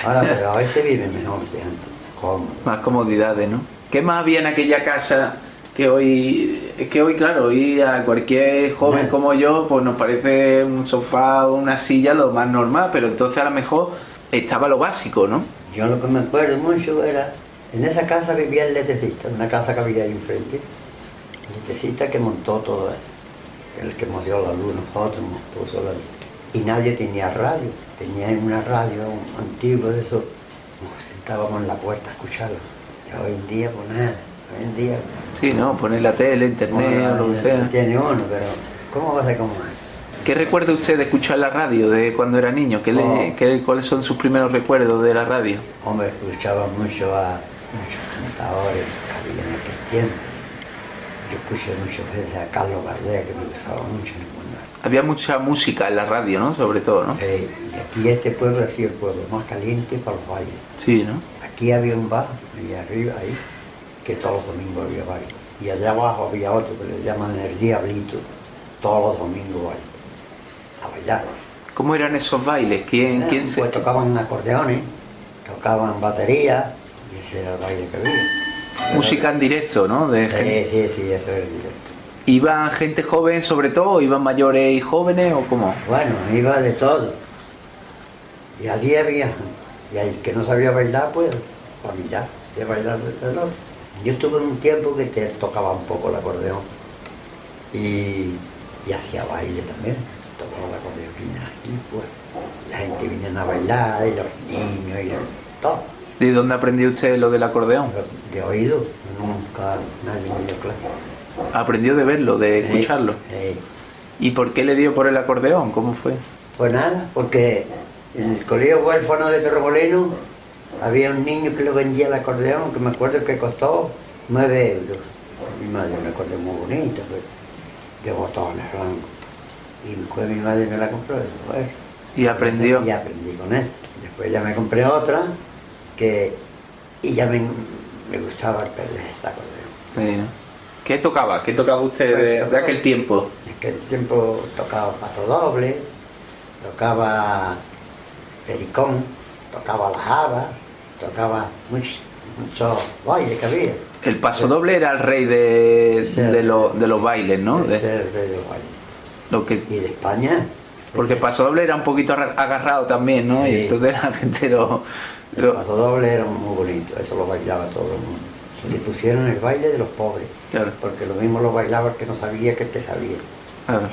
Ahora, pero hoy se vive mejor que antes. ¿Cómo? más comodidades, ¿no? ¿Qué más había en aquella casa que hoy... Es que hoy, claro, hoy a cualquier joven Bueno. como yo, pues nos parece un sofá o una silla lo más normal, pero entonces a lo mejor estaba lo básico, ¿no? Yo lo que me acuerdo mucho era, en esa casa vivía el electricista, una casa que había ahí enfrente. El electricista que montó todo eso. El que nos dio la luz, nosotros nos puso la luz. Y nadie tenía radio. Tenía una radio antigua de eso. Nos sentábamos en la puerta a escucharlo. Y hoy en día, pues nada. Hoy en día, Sí, ¿no? Poner la tele, internet o lo que sea. tiene uno, pero ¿cómo va a ser como antes? ¿Qué recuerda usted de escuchar la radio de cuando era niño? ¿Cuáles son sus primeros recuerdos de la radio? Hombre, escuchaba mucho a muchos cantadores que había en aquel tiempo. Yo escuché muchas veces a Carlos Gardel, que me gustaba mucho. Había mucha música en la radio, ¿no? Sobre todo, ¿no? Y aquí este pueblo ha sido el pueblo más caliente para los bailes. Sí, ¿no? Aquí había un bar, ahí arriba, ahí, que todos los domingos había baile. Y allá abajo había otro que le llaman el Diablito, todos los domingos baile. A bailar. ¿Cómo eran esos bailes? ¿Quién se...? Pues tocaban acordeones, tocaban batería, y ese era el baile que había. Música en directo, ¿no? De gente. Sí, eso era el directo. ¿Iban gente joven sobre todo? ¿Iban mayores y jóvenes o cómo? Bueno, iba de todo. Y allí había, y el que no sabía bailar, pues, a mirar, de bailar de otro. Yo estuve en un tiempo que te tocaba un poco el acordeón y hacía baile también, tocaba el acordeón y pues la gente venía a bailar, y los niños, y todo. ¿De dónde aprendió usted lo del acordeón? Pero de oído, nunca nadie me dio clase. Aprendió de verlo, de escucharlo. ¿Y por qué le dio por el acordeón? ¿Cómo fue? Pues nada, porque en el colegio huérfano de Torremolinos había un niño que lo vendía el acordeón, que me acuerdo que costó 9 euros. Mi madre, un acordeón muy bonito, pues, de botones blancos. Y después mi madre me la compró, y pues, Y aprendió. y aprendí con él. Después ya me compré otra, y ya me gustaba perder el acordeón. Sí, ¿no? ¿Qué tocaba? ¿Qué tocaba usted de aquel tiempo? En aquel tiempo tocaba paso doble, tocaba pericón, tocaba la java, tocaba muchos bailes que había. El paso doble era el rey de los bailes, ¿no? Ese era el rey de los bailes. Lo que, Y de España. porque el paso doble era un poquito agarrado también, ¿no? Sí. Y entonces la gente El paso doble era muy bonito, eso lo bailaba todo el mundo. Le pusieron el baile de los pobres, Claro. porque lo mismo lo bailaba el que no sabía que el que sabía. Claro.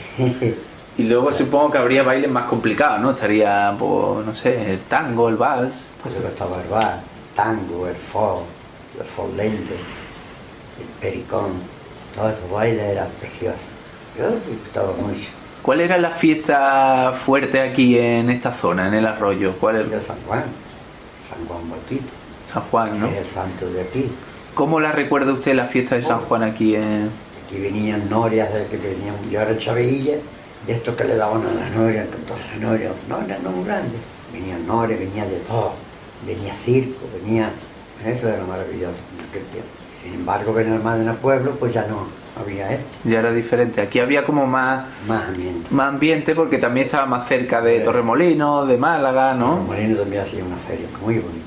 Y luego supongo que habría bailes más complicados, ¿no? Estaría, pues, no sé, el tango, el vals. Eso que estaba el bar, tango, el folk lente, el pericón, todos esos bailes eran preciosos. Yo me gustaba mucho. ¿Cuál era la fiesta fuerte aquí en esta zona, en el arroyo? ¿Cuál Yo era? San Juan Bautista, San Juan, ¿no? que es el santo de aquí. ¿Cómo la recuerda usted la fiesta de San Juan aquí en...? Aquí venían norias, yo era chavilla, de estos que le daban a las norias, con todas las norias no muy grandes. Venían norias, venía de todo, venía circo, eso era maravilloso en aquel tiempo. Sin embargo, en el Madena Pueblo, pues ya no había esto, Ya era diferente. Aquí había como más ambiente. más ambiente porque también estaba más cerca de Torremolinos, de Málaga, ¿no? Molino también hacía una feria muy bonita.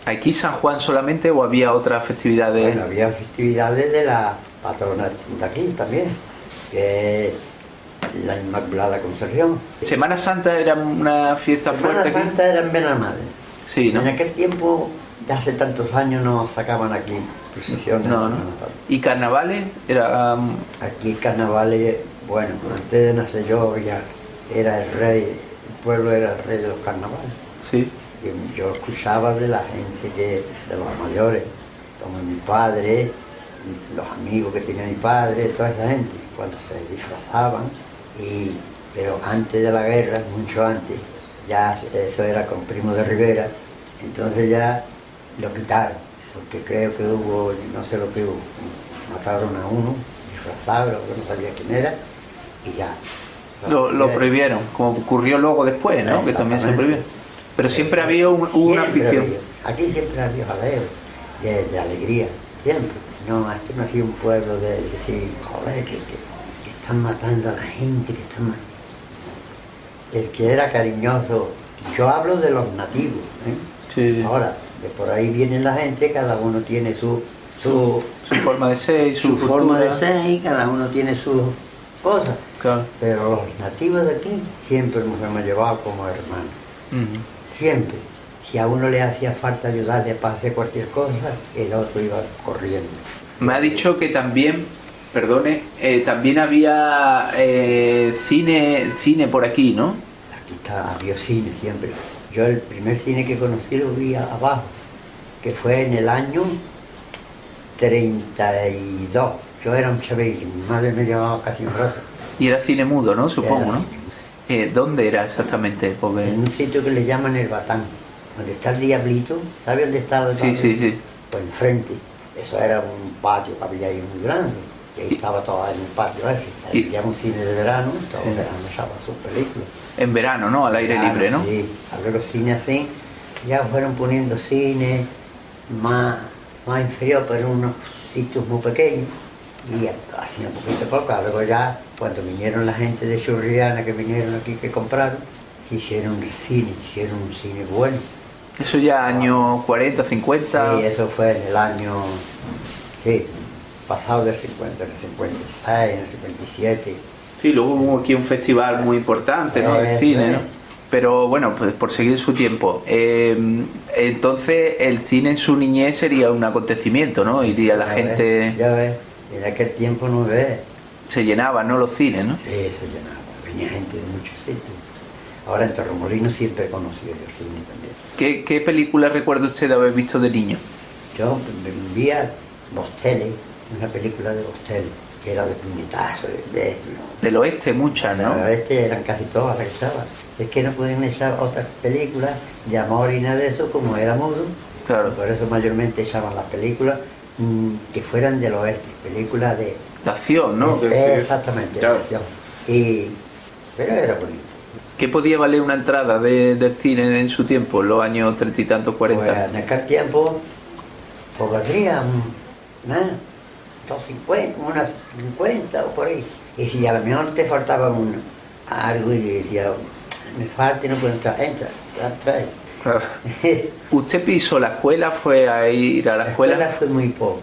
¿Aquí San Juan solamente o había otras festividades? Bueno, había festividades de la patrona de aquí también, que es la Inmaculada Concepción. ¿Semana Santa era una fiesta Semana fuerte aquí? Santa era en Benalmádena. Sí, ¿no? En aquel tiempo, de hace tantos años, no sacaban aquí procesiones. No, ¿no? ¿Y carnavales? Era... Aquí carnavales, bueno, antes de nacer yo ya era el rey, el pueblo era el rey de los carnavales. Sí. Y yo escuchaba de la gente, de los mayores, como mi padre, los amigos que tenía mi padre, toda esa gente, cuando se disfrazaban. Pero antes de la guerra, mucho antes, ya eso era con Primo de Rivera, entonces ya lo quitaron, porque creo que hubo, no sé lo que hubo, mataron a uno, disfrazado, que no sabía quién era, y ya. Lo prohibieron, como ocurrió luego después, ¿no? Que también se prohibió. Pero siempre había una afición. Aquí siempre había jaleo, de alegría, siempre. No, este no ha sido un pueblo de decir, joder, que están matando a la gente, que están matando. el que era cariñoso. Yo hablo de los nativos, ¿eh? Sí. Ahora, de por ahí viene la gente, cada uno tiene su forma de ser y su forma de cultura. ser, y cada uno tiene sus cosas. Claro. Pero los nativos de aquí siempre nos hemos llevado como hermanos. Ujú. Siempre. Si a uno le hacía falta ayudarle para hacer cualquier cosa, el otro iba corriendo. Me ha dicho que también, perdone, también había cine por aquí, ¿no? Aquí había cine siempre. Yo el primer cine que conocí lo vi abajo, que fue en el año 32. Yo era un chavillo, mi madre me llevaba casi un rato. Y era cine mudo, ¿no? Supongo, Era ¿no? ¿Dónde era exactamente? Porque... En un sitio que le llaman el Batán, donde está el Diablito. ¿Sabe dónde está el Sí, Diablito? sí, sí. Pues enfrente. Eso era un patio que había ahí muy grande. Y ahí estaba todo en un patio ese. Ahí había un cine de verano, todo el verano echaba sus películas. En verano, ¿no? Al aire libre, ¿no? Sí, había los cines así. Ya fueron poniendo cine más inferior, pero en unos sitios muy pequeños. Y hacía un poquito poco. Luego ya, cuando vinieron la gente de Churriana, que vinieron aquí, que compraron, hicieron un cine bueno. Eso ya años 40, 50. Sí, eso fue en el año, sí, pasado del 50, en el 56, en el 57. Sí, luego hubo aquí un festival muy importante, ¿no? De cine, ¿no? Pero bueno, pues por seguir su tiempo. Entonces el cine en su niñez sería un acontecimiento, ¿no? Iría la gente... Ya ves, en aquel tiempo no ves. Se llenaban, ¿no? Los cines, ¿no? Sí, se llenaba, venía gente de muchos sitios. Ahora en Torremolinos siempre he conocido yo el cine también. ¿Qué película recuerda usted de haber visto de niño? Yo me envía Bostelli, una película de Bostelli, que era de puñetazo, de Del oeste, muchas, ¿no? Del oeste eran casi todas las que echaban. Es que no podían echar otras películas de amor y nada de eso, como era mudo. Claro. Por eso mayormente echaban las películas que fueran del oeste, películas de acción, ¿no? Exactamente, claro. de acción. Pero era bonito. ¿Qué podía valer una entrada del cine en su tiempo, en los años 30 y tantos, 40? Pues en aquel tiempo, pues valdría nada, 250, unas 50 o por ahí. Y si a lo mejor te faltaba algo y decía, me falta y no puedo entrar, entra, trae. Claro. ¿Usted pisó la escuela? ¿Fue a ir a la escuela? La escuela fue muy poco.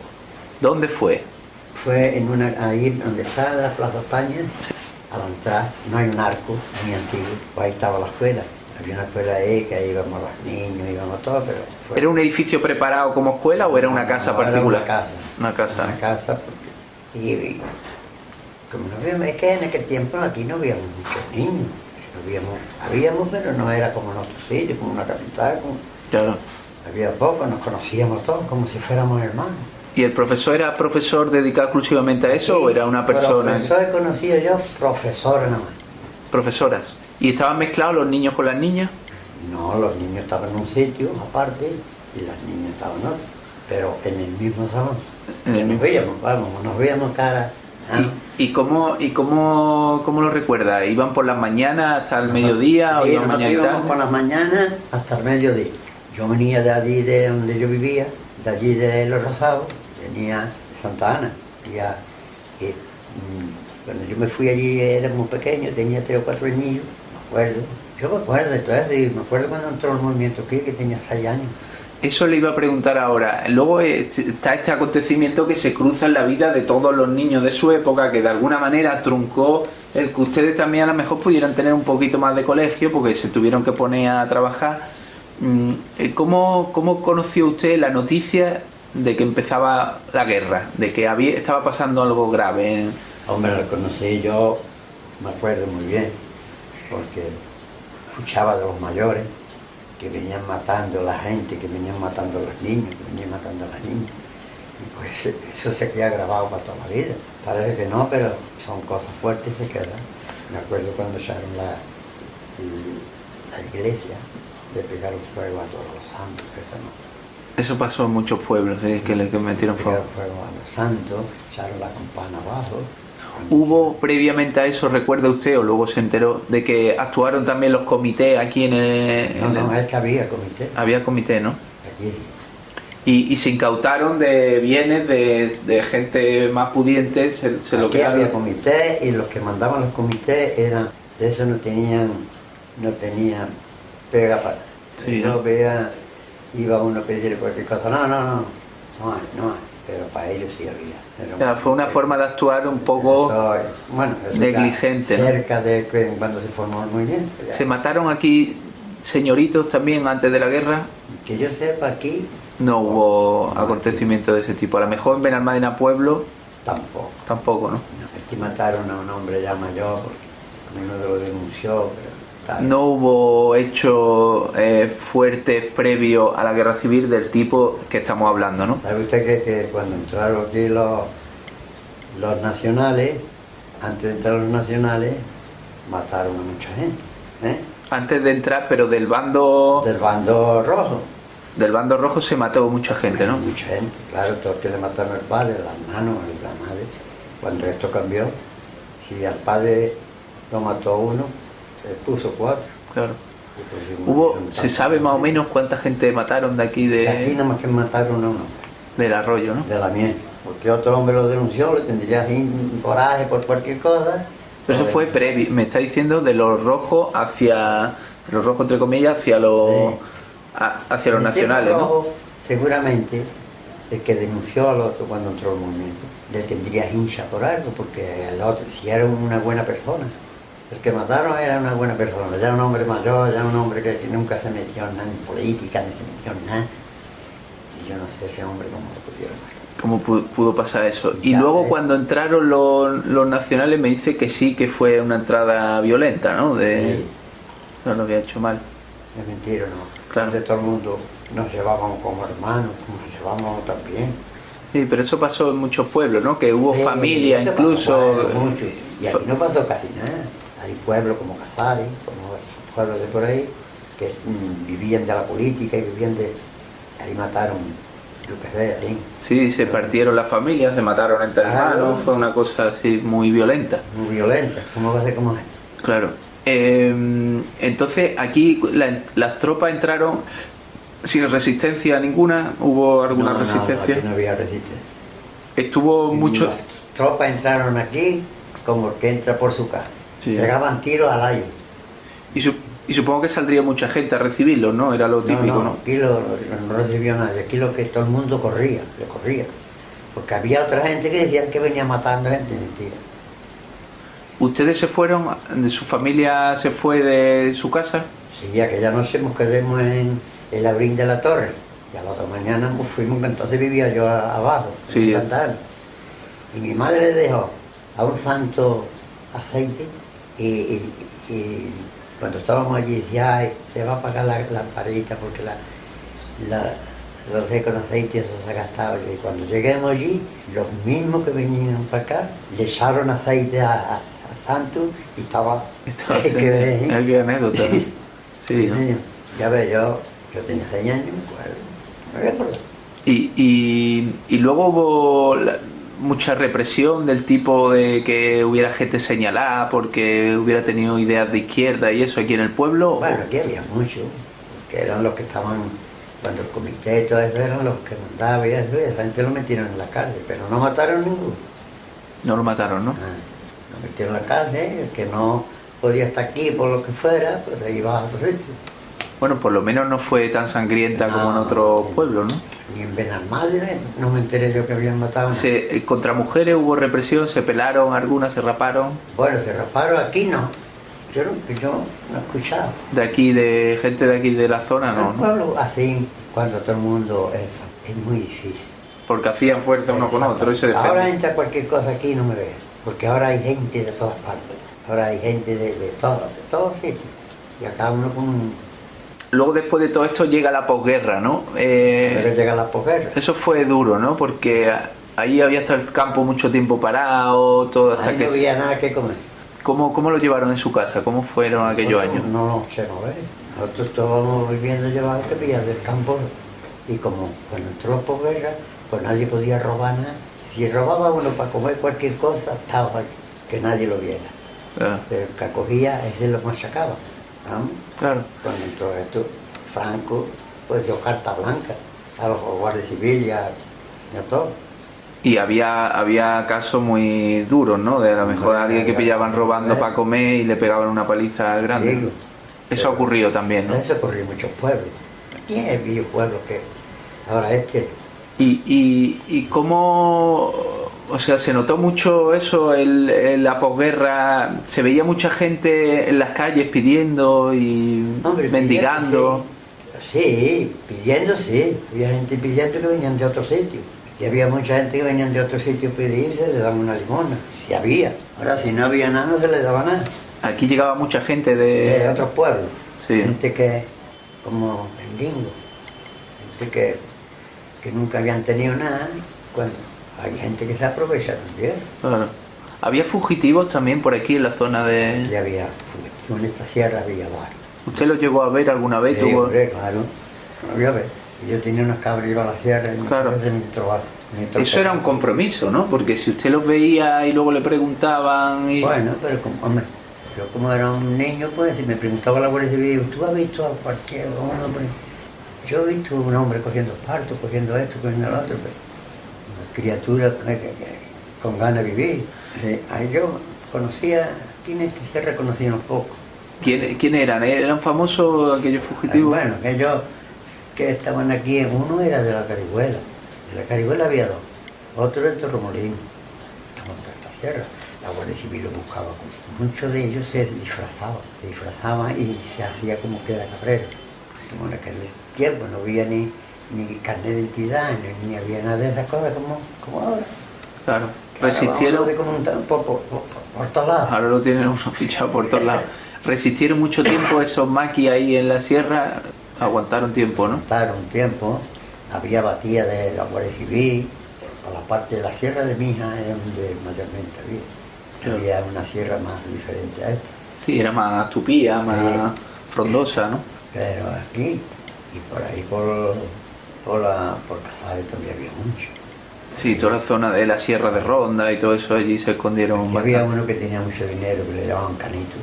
¿Dónde fue? Fue ahí donde está la Plaza España, al entrar, no hay un arco muy antiguo, pues ahí estaba la escuela. Había una escuela ahí que ahí íbamos los niños, íbamos todos, pero... ¿Era un edificio preparado como escuela o era una casa particular? Era una casa. Una casa. Una casa, y como no habíamos, es que en aquel tiempo aquí no habíamos muchos niños. Habíamos, pero no era como en otros sitios, como una capital. Claro. Había poco, nos conocíamos todos como si fuéramos hermanos. ¿Y el profesor era profesor dedicado exclusivamente a eso o era una persona...? Profesor he conocido yo, profesora nada más. Profesoras. ¿Y estaban mezclados los niños con las niñas? No, los niños estaban en un sitio aparte y las niñas estaban en otro, pero en el mismo salón. Nos veíamos cara. ¿Y cómo lo recuerda? ¿Iban por las mañanas hasta el mediodía? Sí, ¿O iban nosotros íbamos por las mañanas hasta el mediodía. Yo venía de allí, de donde yo vivía, de allí de Los Rosados, venía de Santa Ana. Cuando yo me fui allí era muy pequeño, tenía 3 o 4 añillos, me acuerdo. Yo me acuerdo de todo eso y me acuerdo cuando entró el movimiento aquí, que tenía 6 años. Eso le iba a preguntar ahora. Luego está este acontecimiento que se cruza en la vida de todos los niños de su época, que de alguna manera truncó el que ustedes también a lo mejor pudieran tener un poquito más de colegio, porque se tuvieron que poner a trabajar. ¿Cómo conoció usted la noticia de que empezaba la guerra, de que estaba pasando algo grave? Hombre, lo conocí yo, me acuerdo muy bien, porque escuchaba de los mayores que venían matando a la gente, que venían matando a los niños, que venían matando a las niñas. Y pues eso se queda grabado para toda la vida. Parece que no, pero son cosas fuertes y se quedan. Me acuerdo cuando echaron la iglesia, le pegaron fuego a todos los santos, eso no. Eso pasó en muchos pueblos, que metieron fuego. Pegaron fuego a los santos, echaron la campana abajo. ¿Hubo previamente a eso, recuerda usted, o luego se enteró, de que actuaron también los comités aquí en el... No, es que había comité. Había comité, ¿no? Aquí sí. Y se incautaron de bienes de gente más pudiente, se lo Aquí quedaron. había comité y los que mandaban los comités eran, de eso no tenían no tenía pega para... Sí, no ¿no? vea, iba uno a pedirle cualquier cosa, no hay, pero para ellos sí había. O sea, fue una forma de actuar un poco Bueno, eso negligente, ¿no? cerca de cuando se formó el movimiento. Ya. ¿Se mataron aquí señoritos también antes de la guerra? Que yo sepa, aquí No hubo acontecimientos de ese tipo. A lo mejor en Benalmádena Pueblo tampoco. ¿no? No, aquí mataron a un hombre ya mayor, porque uno lo denunció, pero tal. No hubo hechos fuertes previos a la guerra civil del tipo que estamos hablando, ¿no? ¿Sabe usted que cuando entraron aquí los nacionales, antes de entrar los nacionales, mataron a mucha gente? Antes de entrar, pero del bando rojo. Del bando rojo se mató mucha gente, ¿no? Mucha gente, claro, todos que le mataron al padre, las manos, la madre. Cuando esto cambió, si al padre lo mató uno, le puso 4. Claro. Pues, ¿Se sabe más o menos cuánta gente mataron de aquí de aquí nada más que mataron a uno. Del Arroyo, ¿no? De la miel. Porque otro hombre lo denunció, le tendría coraje por cualquier cosa. Pero eso fue previo, me está diciendo de los rojos entre comillas, hacia los nacionales, ¿no? Seguramente el que denunció al otro cuando entró el movimiento le tendría hincha por algo, porque el otro, si era una buena persona, el que mataron era una buena persona, ya un hombre mayor, ya un hombre que nunca se metió en nada en política, ni se metió en nada, y yo no sé ese hombre cómo lo pudieron matar. ¿Cómo pudo pasar eso? Y luego cuando entraron los nacionales me dice que sí, que fue una entrada violenta, ¿no? Sí. No lo había hecho mal. Es mentira, ¿no? Claro. De todo el mundo nos llevábamos como hermanos, como nos llevábamos también. Sí, pero eso pasó en muchos pueblos, ¿no? Que hubo Sí, familia eso incluso. pasó, mucho. Y aquí no pasó casi nada. Hay pueblos como Casares, como pueblos de por ahí, que vivían de la política y vivían de... Ahí mataron, yo qué sé, ahí. Sí, se partieron las familias, se mataron entre hermanos, fue una cosa así muy violenta. Muy violenta, ¿cómo va a ser como es? Claro. Entonces aquí las tropas entraron sin resistencia ninguna, ¿hubo alguna resistencia? No, aquí no había resistencia. Estuvo mucho... Las tropas entraron aquí como el que entra por su casa. Sí. Pegaban tiros al aire. Y supongo que saldría mucha gente a recibirlos, ¿no? Era lo típico, ¿no? Aquí no recibió nadie, aquí lo que todo el mundo corría. Porque había otra gente que decían que venía matando gente, mentira. ¿Ustedes se fueron, de su familia se fue de su casa? Sí, ya que ya nos quedamos en el Labrín de la Torre. Y a la otra mañana pues, fuimos, entonces vivía yo abajo, sí. En Santana. Y mi madre le dejó a un santo aceite y cuando estábamos allí decía, ay, se va a apagar la lamparita porque lo sé con aceite eso se ha gastado. Y cuando lleguemos allí, los mismos que venían para acá, le echaron aceite a santo y estaba qué anécdota, ¿no? Sí, ¿no? Ya ve, yo tenía 6 años, me acuerdo. Y luego hubo mucha represión del tipo de que hubiera gente señalada porque hubiera tenido ideas de izquierda y eso aquí en el pueblo. Bueno, aquí había mucho, que eran los que estaban, cuando el comité y todo eso eran los que mandaban y eso, y esa gente lo metieron en la cárcel, pero no mataron ninguno. No lo mataron, ¿no? Lo metieron en la cárcel, el que no podía estar aquí por lo que fuera, pues se iba a otro sitio. Bueno, por lo menos no fue tan sangrienta como en otros pueblos, ¿no? Ni en Benalmádena no me enteré yo que habían matado. ¿Contra mujeres hubo represión? ¿Se pelaron algunas? ¿Se raparon? Bueno, se raparon aquí no. Yo no he escuchado. De aquí, de gente de aquí de la zona, no. En el pueblo así, cuando todo el mundo es muy difícil. Porque hacían fuerza uno con otro y se defendían. Ahora entra cualquier cosa aquí y no me ve. Porque ahora hay gente de todas partes. Ahora hay gente de todos sitios. Y acá uno con un... Luego después de todo esto llega la posguerra, ¿no? Pero llega la posguerra. Eso fue duro, ¿no? Porque ahí había estado el campo mucho tiempo parado, todo hasta ahí que... no había nada que comer. ¿Cómo lo llevaron en su casa? ¿Cómo fueron aquellos años? No sé, no ve. Nosotros estábamos viviendo llevados que pillas del campo. Y como cuando entró la posguerra, pues nadie podía robar nada. Si robaba uno para comer cualquier cosa, estaba ahí, que nadie lo viera. Ah. Pero el que acogía, ese lo machacaba. ¿No? Claro. Cuando entró esto, Franco, pues dio carta blanca a los guardias civiles y a todo. Y había casos muy duros, ¿no? De a lo mejor alguien que pillaban robando para comer y le pegaban una paliza grande. Digo, Eso ha ocurrido también, ¿no? Eso ocurrió en muchos pueblos. Aquí hay aquellos pueblos que ahora ¿Y cómo, o sea, se notó mucho eso en la posguerra? ¿Se veía mucha gente en las calles pidiendo y Hombre, mendigando? Sí, pidiendo sí. Había gente pidiendo que venían de otro sitio. Y había mucha gente que venían de otro sitio a pedir y se les daba una limosna. Sí había. Ahora, si no había nada, no se les daba nada. Aquí llegaba mucha gente De otros pueblos. Sí. Gente que, como mendigo, gente que nunca habían tenido nada. Bueno, hay gente que se aprovecha también. Claro. ¿Había fugitivos también por aquí en la zona de...? Y había fugitivos en esta sierra, había varios. ¿Usted los llegó a ver alguna vez? Sí, hombre, claro. No había ver. Y yo tenía unas cabras, iba a la sierra y Claro. muchas veces me trabajo. Eso era un compromiso, ¿no? Porque si usted los veía y luego le preguntaban y... Bueno, pero hombre, yo como era un niño, pues si me preguntaba la Guardia Civil, ¿tú has visto a cualquier hombre? Yo he visto un hombre cogiendo parto, cogiendo esto, cogiendo lo otro, pero una criatura con ganas de vivir. Ahí yo conocía, aquí en esta sierra conocí unos pocos. ¿Quién eran? ¿Eran famosos aquellos fugitivos? Bueno, ellos que estaban aquí, uno era de la Carihuela. De la Carihuela había dos, otro de Torremolinos. Estaban en esta sierra. La Guardia Civil lo buscaba. Muchos de ellos se disfrazaban y se hacía como que era cabrero. Como en aquel tiempo no había ni carnet de identidad, ni había nada de esas cosas como ahora. Claro. Que ahora Resistieron... vamos de por todos lados. Ahora lo tienen uno fichado por todos lados. Resistieron mucho tiempo esos maquis ahí en la sierra, aguantaron tiempo, ¿no? Aguantaron un tiempo, había batía de la Guardia Civil, por la parte de la sierra de Mija es donde mayormente había. Claro. Había una sierra más diferente a esta. Sí, era más tupía, más frondosa, ¿no? Pero aquí, y por ahí por Casares todavía había mucho. Sí, toda la zona de la Sierra de Ronda y todo eso allí se escondieron Y había bastante. uno que tenía mucho dinero que le llamaban Canito.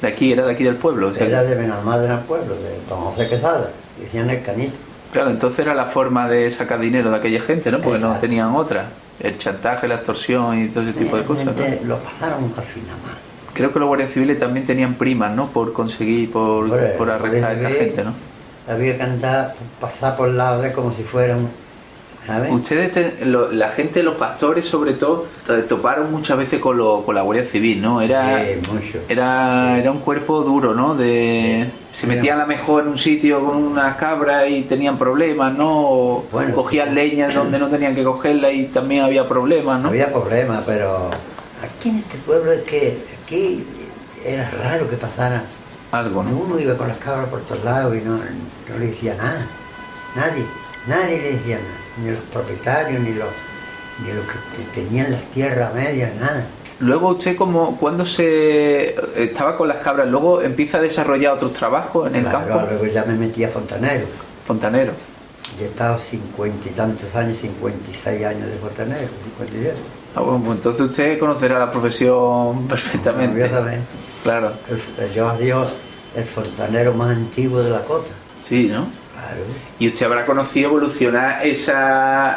De aquí, era de aquí del pueblo. O sea, Era de Benalmádena del pueblo, de Don José Quesada. Decían el Canito. claro, entonces era la forma de sacar dinero de aquella gente, ¿no? Porque no Exacto. tenían otra. El chantaje, la extorsión y todo ese tipo de cosas, ¿no? Lo pasaron por fin nada más. Creo que los guardias civiles también tenían primas, ¿no? Por conseguir, por arrestar a esta gente, ¿no? Había que andar, pasar por el lado de como si fueran, ¿sabes? Ustedes, la gente, los pastores sobre todo, toparon muchas veces con la Guardia Civil, ¿no? Mucho. Era un cuerpo duro, ¿no? Se metían a lo mejor en un sitio con unas cabras y tenían problemas, ¿no? O Bueno, cogían leña donde no tenían que cogerla y también había problemas, ¿no? Había problemas, pero aquí en este pueblo es que aquí era raro que pasara. Algo, ¿no? Uno iba con las cabras por todos lados y no le decía nada. Nadie le decía nada. Ni los propietarios, ni los que tenían las tierras medias, nada. Luego usted, cuando se estaba con las cabras, luego empieza a desarrollar otros trabajos en el campo. Luego ya me metí a fontanero. Fontanero. Yo he estado 50 y tantos años, 56 años de fontanero, 57. Ah, bueno, pues entonces usted conocerá la profesión perfectamente. Obviamente. Claro. Yo digo el fontanero más antiguo de la costa. Sí, ¿no? Claro. Y usted habrá conocido evolucionar esa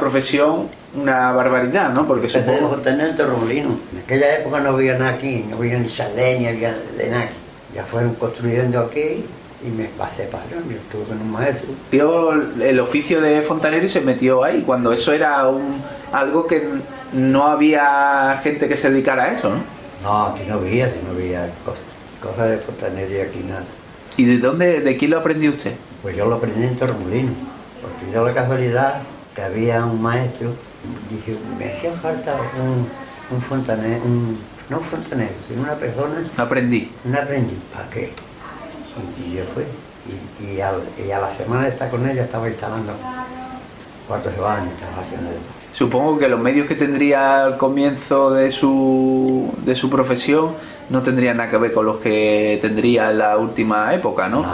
profesión una barbaridad, ¿no? Porque Empecé de supongo... fontanero en Torremolinos. En aquella época no había nada aquí, no había ni chalet, ni había de nada. Ya fueron construyendo aquí y me pasé para allá. Yo estuve con un maestro. Dio el oficio de fontanero y se metió ahí, cuando eso era algo que no había gente que se dedicara a eso, ¿no? No, aquí no había cosas de fontanería aquí nada. ¿Y de quién lo aprendió usted? Pues yo lo aprendí en Torremolinos, porque dio la casualidad que había un maestro, dije, me hacía falta un fontanero, no un fontanero, sino una persona, Aprendí. un aprendiz, ¿para qué? Y yo fui, y a la semana de estar con ella estaba instalando cuartos de baño, estaba haciendo de todo. Supongo que los medios que tendría al comienzo de su profesión no tendrían nada que ver con los que tendría en la última época, ¿no?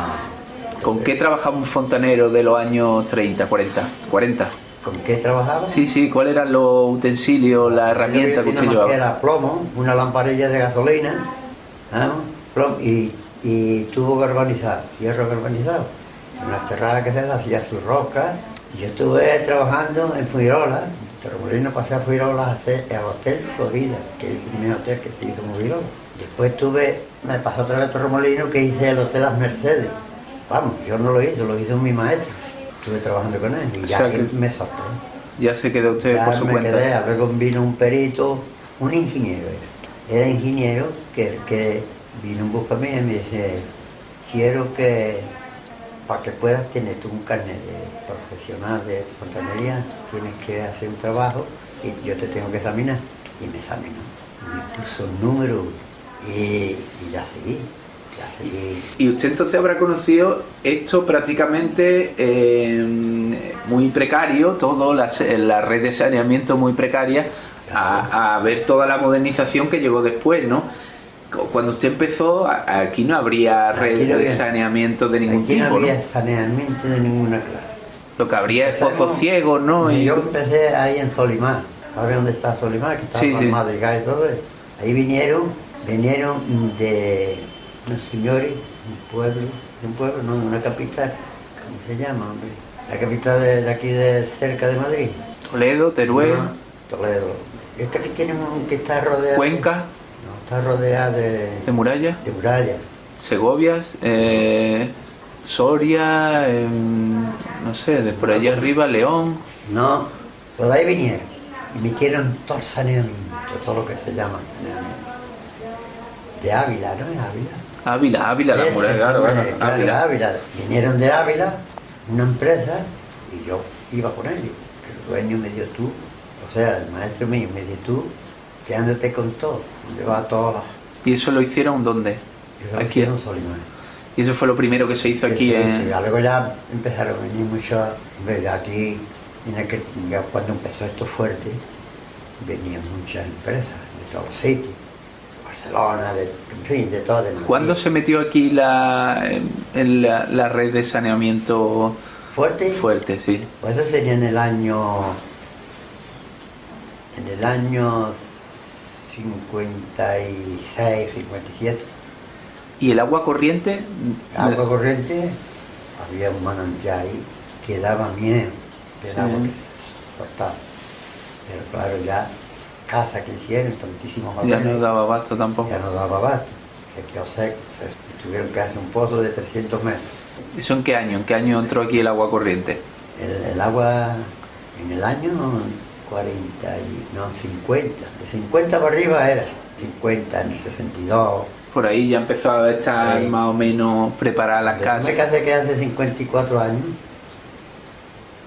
¿Con qué trabajaba un fontanero de los años 30, 40? ¿Con qué trabajaba? Sí, ¿cuáles eran los utensilios, las herramientas que usted llevaba? Era plomo, una lamparilla de gasolina, ¿no? Plomo, y tubo galvanizado, hierro galvanizado. En las terradas que se le hacía sus roscas. Yo estuve trabajando en Fuirola, Torremolinos pasé a Fuirola a hacer el Hotel Florida, que es el primer hotel que se hizo en Fuirola. Después me pasó otra vez a Torremolinos, que hice el Hotel Las Mercedes. Vamos, yo no lo hice, lo hizo mi maestro. Estuve trabajando con él y ya me solté. Ya se quedó usted ya por su cuenta. Quedé, luego vino un perito, un ingeniero era ingeniero que vino en busca mía y me dice, quiero que para que puedas tener tú un carnet de profesional de fontanería, tienes que hacer un trabajo y yo te tengo que examinar. Y me examinó, me puso número 1 y ya seguí. Y usted entonces habrá conocido esto prácticamente muy precario, todo la red de saneamiento muy precaria, a ver toda la modernización que llegó después, ¿no? Cuando usted empezó, aquí no habría red de saneamiento de ningún tipo, ¿no? Aquí no había ¿no? saneamiento de ninguna clase. Lo que habría es pozos ciegos, ¿no? Yo empecé ahí en Solimar, ¿sabes dónde está Solimar? Que está con Madrigal y todo eso. Ahí vinieron de unos señores, de una capital, ¿cómo se llama, hombre? La capital de aquí cerca de Madrid. Toledo, Teruel. No, Toledo. Esta que está rodeada. Cuenca. No, está rodeada de muralla. De muralla. Segovias, Soria, no sé, de por allá arriba, León. No, pues de ahí vinieron y metieron todo el saneamiento, todo lo que se llama saneamiento. De Ávila, ¿no es Ávila? Ávila, la muralla, claro, Ávila. Vinieron de Ávila, una empresa, y yo iba con ellos. El dueño me dio tú, o sea, el maestro mío me dio tú, quedándote con todo, donde va todas las... ¿Y eso lo hicieron dónde? Aquí en Solimar. Y eso fue lo primero que se hizo aquí en... Sí, luego ya empezaron a venir muchos, aquí, ya cuando empezó esto fuerte, venían muchas empresas de todos los sitios. Barcelona, en fin, de todo. ¿Cuándo se metió aquí la red de saneamiento fuerte? Fuerte, sí. Pues eso sería en el año 56, 57. ¿Y el agua corriente? El agua corriente, había un manantial ahí que daba miedo del agua que soltaba. Pero claro, ya casa que hicieron, tantísimos ya no daba abasto tampoco. Ya no daba abasto, se quedó seco, tuvieron que hacer un pozo de 300 metros. ¿Eso en qué año? ¿En qué año entró aquí el agua corriente? El agua en el año 50, de 50 para arriba era, 50 en el 62. Por ahí ya empezó a estar más o menos preparadas las casas. Me casé que hace 54 años,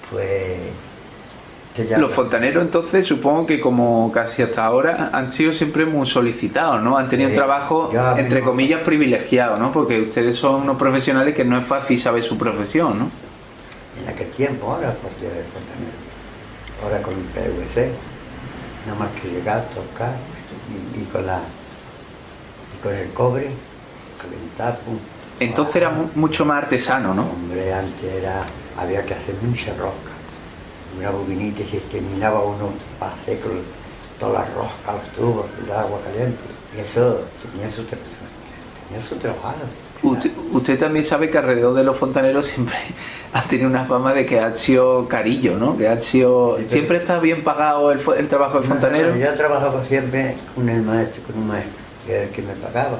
pues... Los fontaneros entonces supongo que como casi hasta ahora han sido siempre muy solicitados, ¿no? Han tenido un trabajo entre comillas privilegiado, ¿no? Porque ustedes son unos profesionales que no es fácil saber su profesión, ¿no? En aquel tiempo, ahora porque el fontanero, ahora con el PVC, nada más que llegar, tocar y con el cobre, calentar, pum. Entonces era mucho más artesano, ¿no? Hombre, antes había que hacer mucha rosca. Una bobinita y se terminaba uno para hacer con todas las roscas, los tubos, el agua caliente. Y eso tenía su trabajo. Usted también sabe que alrededor de los fontaneros siempre han tenido una fama de que han sido carillos, ¿no? Que han sido... Sí, ¿siempre está bien pagado el trabajo de fontanero? Yo he trabajado siempre con un maestro, que era el que me pagaba.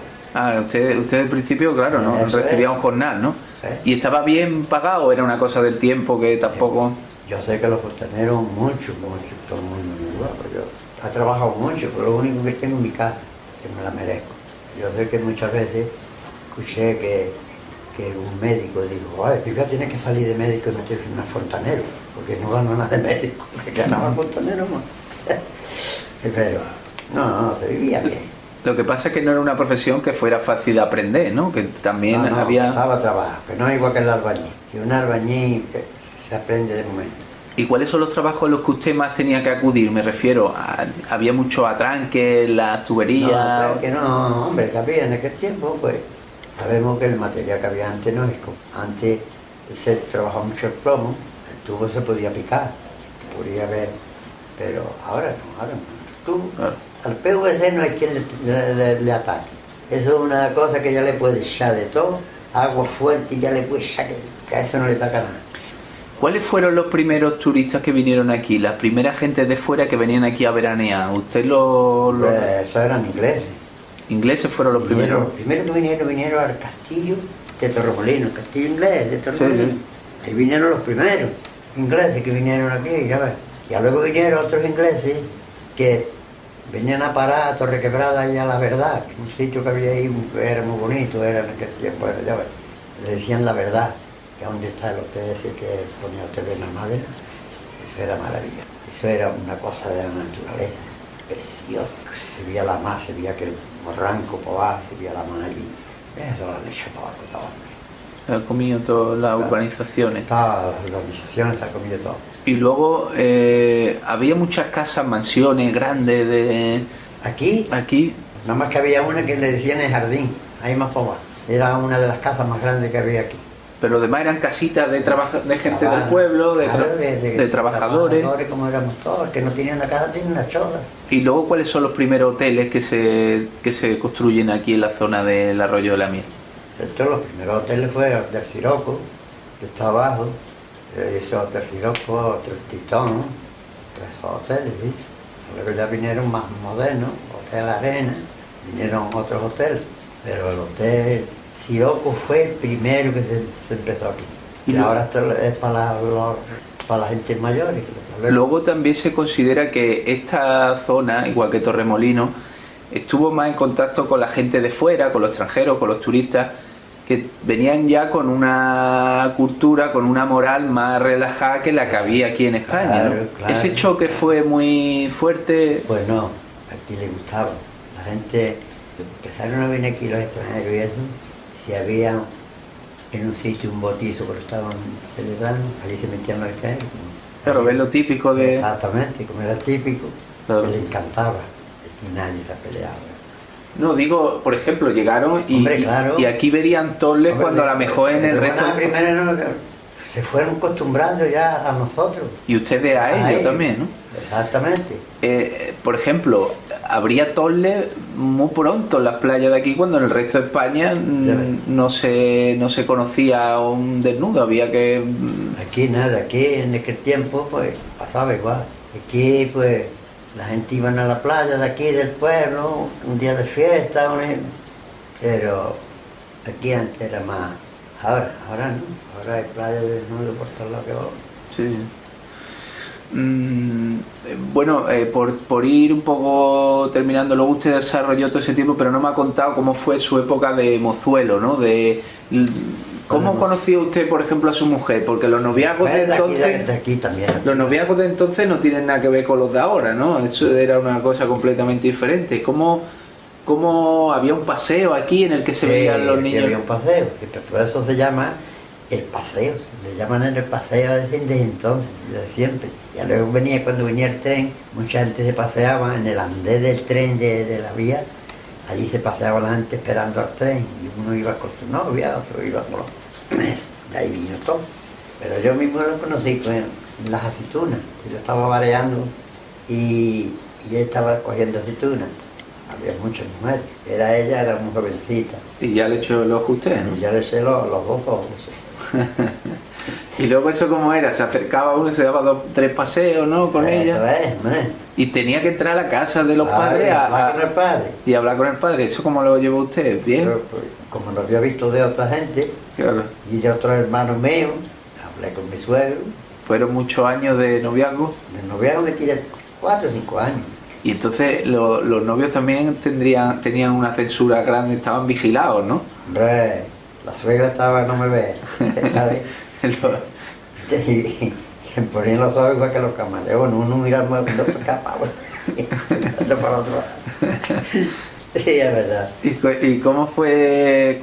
Usted al principio, claro, ¿no? Recibía un jornal, ¿no? ¿Y estaba bien pagado o era una cosa del tiempo que tampoco...? Yo sé que los fontaneros, mucho, todo el mundo muy guapo. Yo he trabajado mucho, pero lo único que tengo en mi casa, que me la merezco. Yo sé que muchas veces escuché que un médico dijo, ay, Pipa tiene que salir de médico y meterse en un fontanero, porque no ganó nada de médico, que ganaba fontanero más. Pero, no, se vivía bien. Lo que pasa es que no era una profesión que fuera fácil de aprender, ¿no? Que también había... estaba trabajo, que no es igual que el albañil. Que un albañil... se aprende de momento. ¿Y cuáles son los trabajos a los que usted más tenía que acudir? Me refiero, había mucho atranque, las tuberías... No, atranque no, hombre, que había en aquel tiempo, pues sabemos que el material que había antes no es como... Antes se trabajaba mucho el plomo, el tubo se podía picar, podría haber, pero ahora no. Claro. Al PVC no hay quien le ataque. Eso es una cosa que ya le puede echar de todo, agua fuerte y ya le puede echar, que a eso no le ataca nada. ¿Cuáles fueron los primeros turistas que vinieron aquí? Las primeras gentes de fuera que venían aquí a veranear. ¿Usted Esos eran ingleses. ¿Ingleses fueron los primeros? Los primeros que vinieron al castillo de Torremolinos, el castillo inglés de Torremolinos. Sí, sí. Ahí vinieron los primeros ingleses que vinieron aquí, ya ves. Ya luego vinieron otros ingleses que venían a parar a Torrequebrada y a La Verdad, un sitio que había ahí que era muy bonito, era en aquel tiempo, ya ves. Le decían La Verdad, que donde está el hotel ese que ponía hotel de la madera. Eso era maravilla. Eso era una cosa de la naturaleza, preciosa. Se veía la mar, se veía aquel barranco por abajo, se veía la mar allí. Eso lo han hecho todo. Se ha comido todas las urbanizaciones. Todas las urbanizaciones se ha comido todo. Y luego había muchas casas, mansiones grandes de... Aquí, nada más que había una que le decían el jardín, ahí más por abajo. Era una de las casas más grandes que había aquí. Pero lo demás eran casitas de gente del pueblo, de trabajadores. Como éramos todos, que no tenían una casa, tenían una choza. Y luego, ¿cuáles son los primeros hoteles que se construyen aquí en la zona del Arroyo de la Miel? Los primeros hoteles fue el Hotel Siroco, que está abajo. Ese Hotel Siroco, Hotel Titón, esos hoteles, ¿ves? Luego ya vinieron más modernos, Hotel Arena, vinieron otros hoteles, pero el Hotel Siroco fue el primero que se empezó aquí. Y ahora esto es para la gente mayor. Luego también se considera que esta zona, igual que Torremolinos, estuvo más en contacto con la gente de fuera, con los extranjeros, con los turistas, que venían ya con una cultura, con una moral más relajada que la que había aquí en España, ¿no? Claro. Ese choque fue muy fuerte. Pues no, aquí le gustaba. La gente empezaron a venir aquí los extranjeros y eso, si había en un sitio un bautizo que lo estaban celebrando, allí se metían los extranjeros. Claro, ves lo típico de... Exactamente, como era típico, claro. Le encantaba, y nadie se peleaba. No, digo, por ejemplo, llegaron y, hombre, claro. Y aquí verían Torles cuando a lo mejor en el resto... Primero no, se fueron acostumbrando ya a nosotros. Y ustedes a ellos también, ¿no? Exactamente. Por ejemplo, habría Torles muy pronto en las playas de aquí, cuando en el resto de España no se conocía un desnudo, había que... Aquí nada, aquí en aquel tiempo pues pasaba igual. Aquí pues... La gente iba a la playa de aquí del pueblo, un día de fiesta, pero aquí antes era más. Ahora no, ahora hay playa de desnudo por todos lados que va. Sí. Bueno, por ir un poco terminando, luego usted desarrolló todo ese tiempo, pero no me ha contado cómo fue su época de mozuelo, ¿no? ¿Cómo conoció usted, por ejemplo, a su mujer? Porque los noviazgos de entonces... Aquí también. Los noviazgos de entonces no tienen nada que ver con los de ahora, ¿no? Eso era una cosa completamente diferente. ¿Cómo había un paseo aquí en el que se veían los niños? Había un paseo, que por eso se llama el paseo. Le llaman el paseo desde entonces, desde siempre. Y luego cuando venía el tren, mucha gente se paseaba en el andén del tren de la vía. Allí se paseaba la gente esperando al tren y uno iba con su novia, otro iba con los... De ahí vino todo. Pero yo mismo lo conocí en las aceitunas. Yo estaba vareando y ella estaba cogiendo aceitunas. Había muchas mujeres. Era muy jovencita. ¿Y ya le echó el ojo usted, no? Y ya le eché los dos ojos. Y luego eso cómo era, se acercaba uno y se daba 3 paseos, ¿no? Con ella. Y tenía que entrar a la casa de los padres hablar con el padre. Y hablar con el padre. ¿Eso cómo lo llevó usted? ¿Bien? Pero, pues, como lo había visto de otra gente, claro. Y de otros hermanos míos, hablé con mi suegro. ¿Fueron muchos años de noviazgo? De noviazgo me tiré 4 o 5 años. Y entonces los novios también tenían una censura grande, estaban vigilados, ¿no? Hombre, la suegra estaba, no me ve, ¿sabes? Y se ponían los ojos igual que los camaleones, uno miraba para acá, otro para otro lado. Sí, es verdad. ¿Y cómo fue?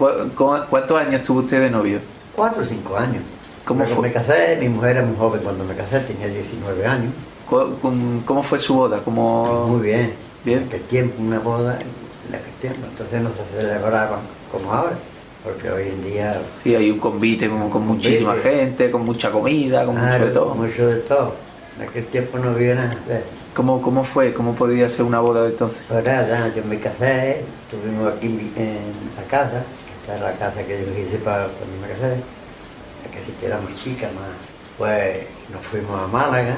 ¿Cuántos años tuvo usted de novio? 4 o 5 años. ¿Cómo fue? Me casé, mi mujer era muy joven cuando me casé, tenía 19 años. ¿Cómo fue su boda? Muy bien. ¿Bien? En aquel tiempo, una boda, en aquel tiempo, entonces no se celebraban como ahora. Porque hoy en día... Sí, hay un convite con muchísima gente, con mucha comida, con mucho de todo. Mucho de todo. En aquel tiempo no había nada. ¿Cómo fue? ¿Cómo podía ser una boda de entonces? Pues nada, yo me casé, estuvimos aquí en la casa, esta es la casa que yo hice para cuando me casé, la que si éramos chicas, Pues nos fuimos a Málaga,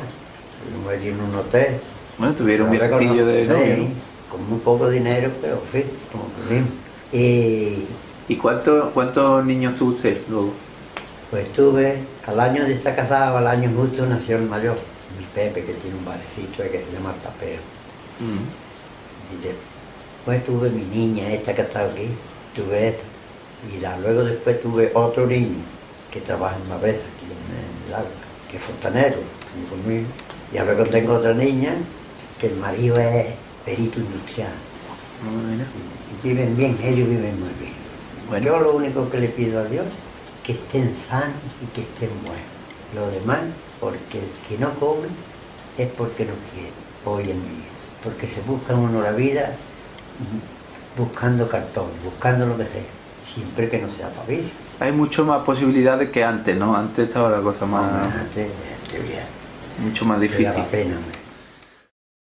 fuimos allí en un hotel. Bueno, tuvieron un Pero viajecillo de novio, sí, ¿no? con muy poco dinero, pero sí, como pudimos. ¿Y cuántos niños tuvo usted luego? Pues tuve, al año de estar casado, al año justo nació el mayor, mi Pepe, que tiene un barecito que se llama El Tapeo. Mm. Y después tuve mi niña, esta que está aquí, tuve esa. Y luego después tuve otro niño que trabaja en Mabeza, aquí en el agua, que es fontanero, conmigo. Y luego tengo otra niña, que el marido es perito industrial. Mira. Y viven bien, ellos viven muy bien. Bueno. Yo lo único que le pido a Dios, que estén sanos y que estén buenos. Lo demás, porque el que no come es porque no quiere, hoy en día. Porque se buscan uno la vida buscando cartón, buscando lo que sea, siempre que no sea para vivir. Hay mucho más posibilidades que antes, ¿no? Antes estaba la cosa más... Antes bien, mucho más te difícil. daba pena, hombre.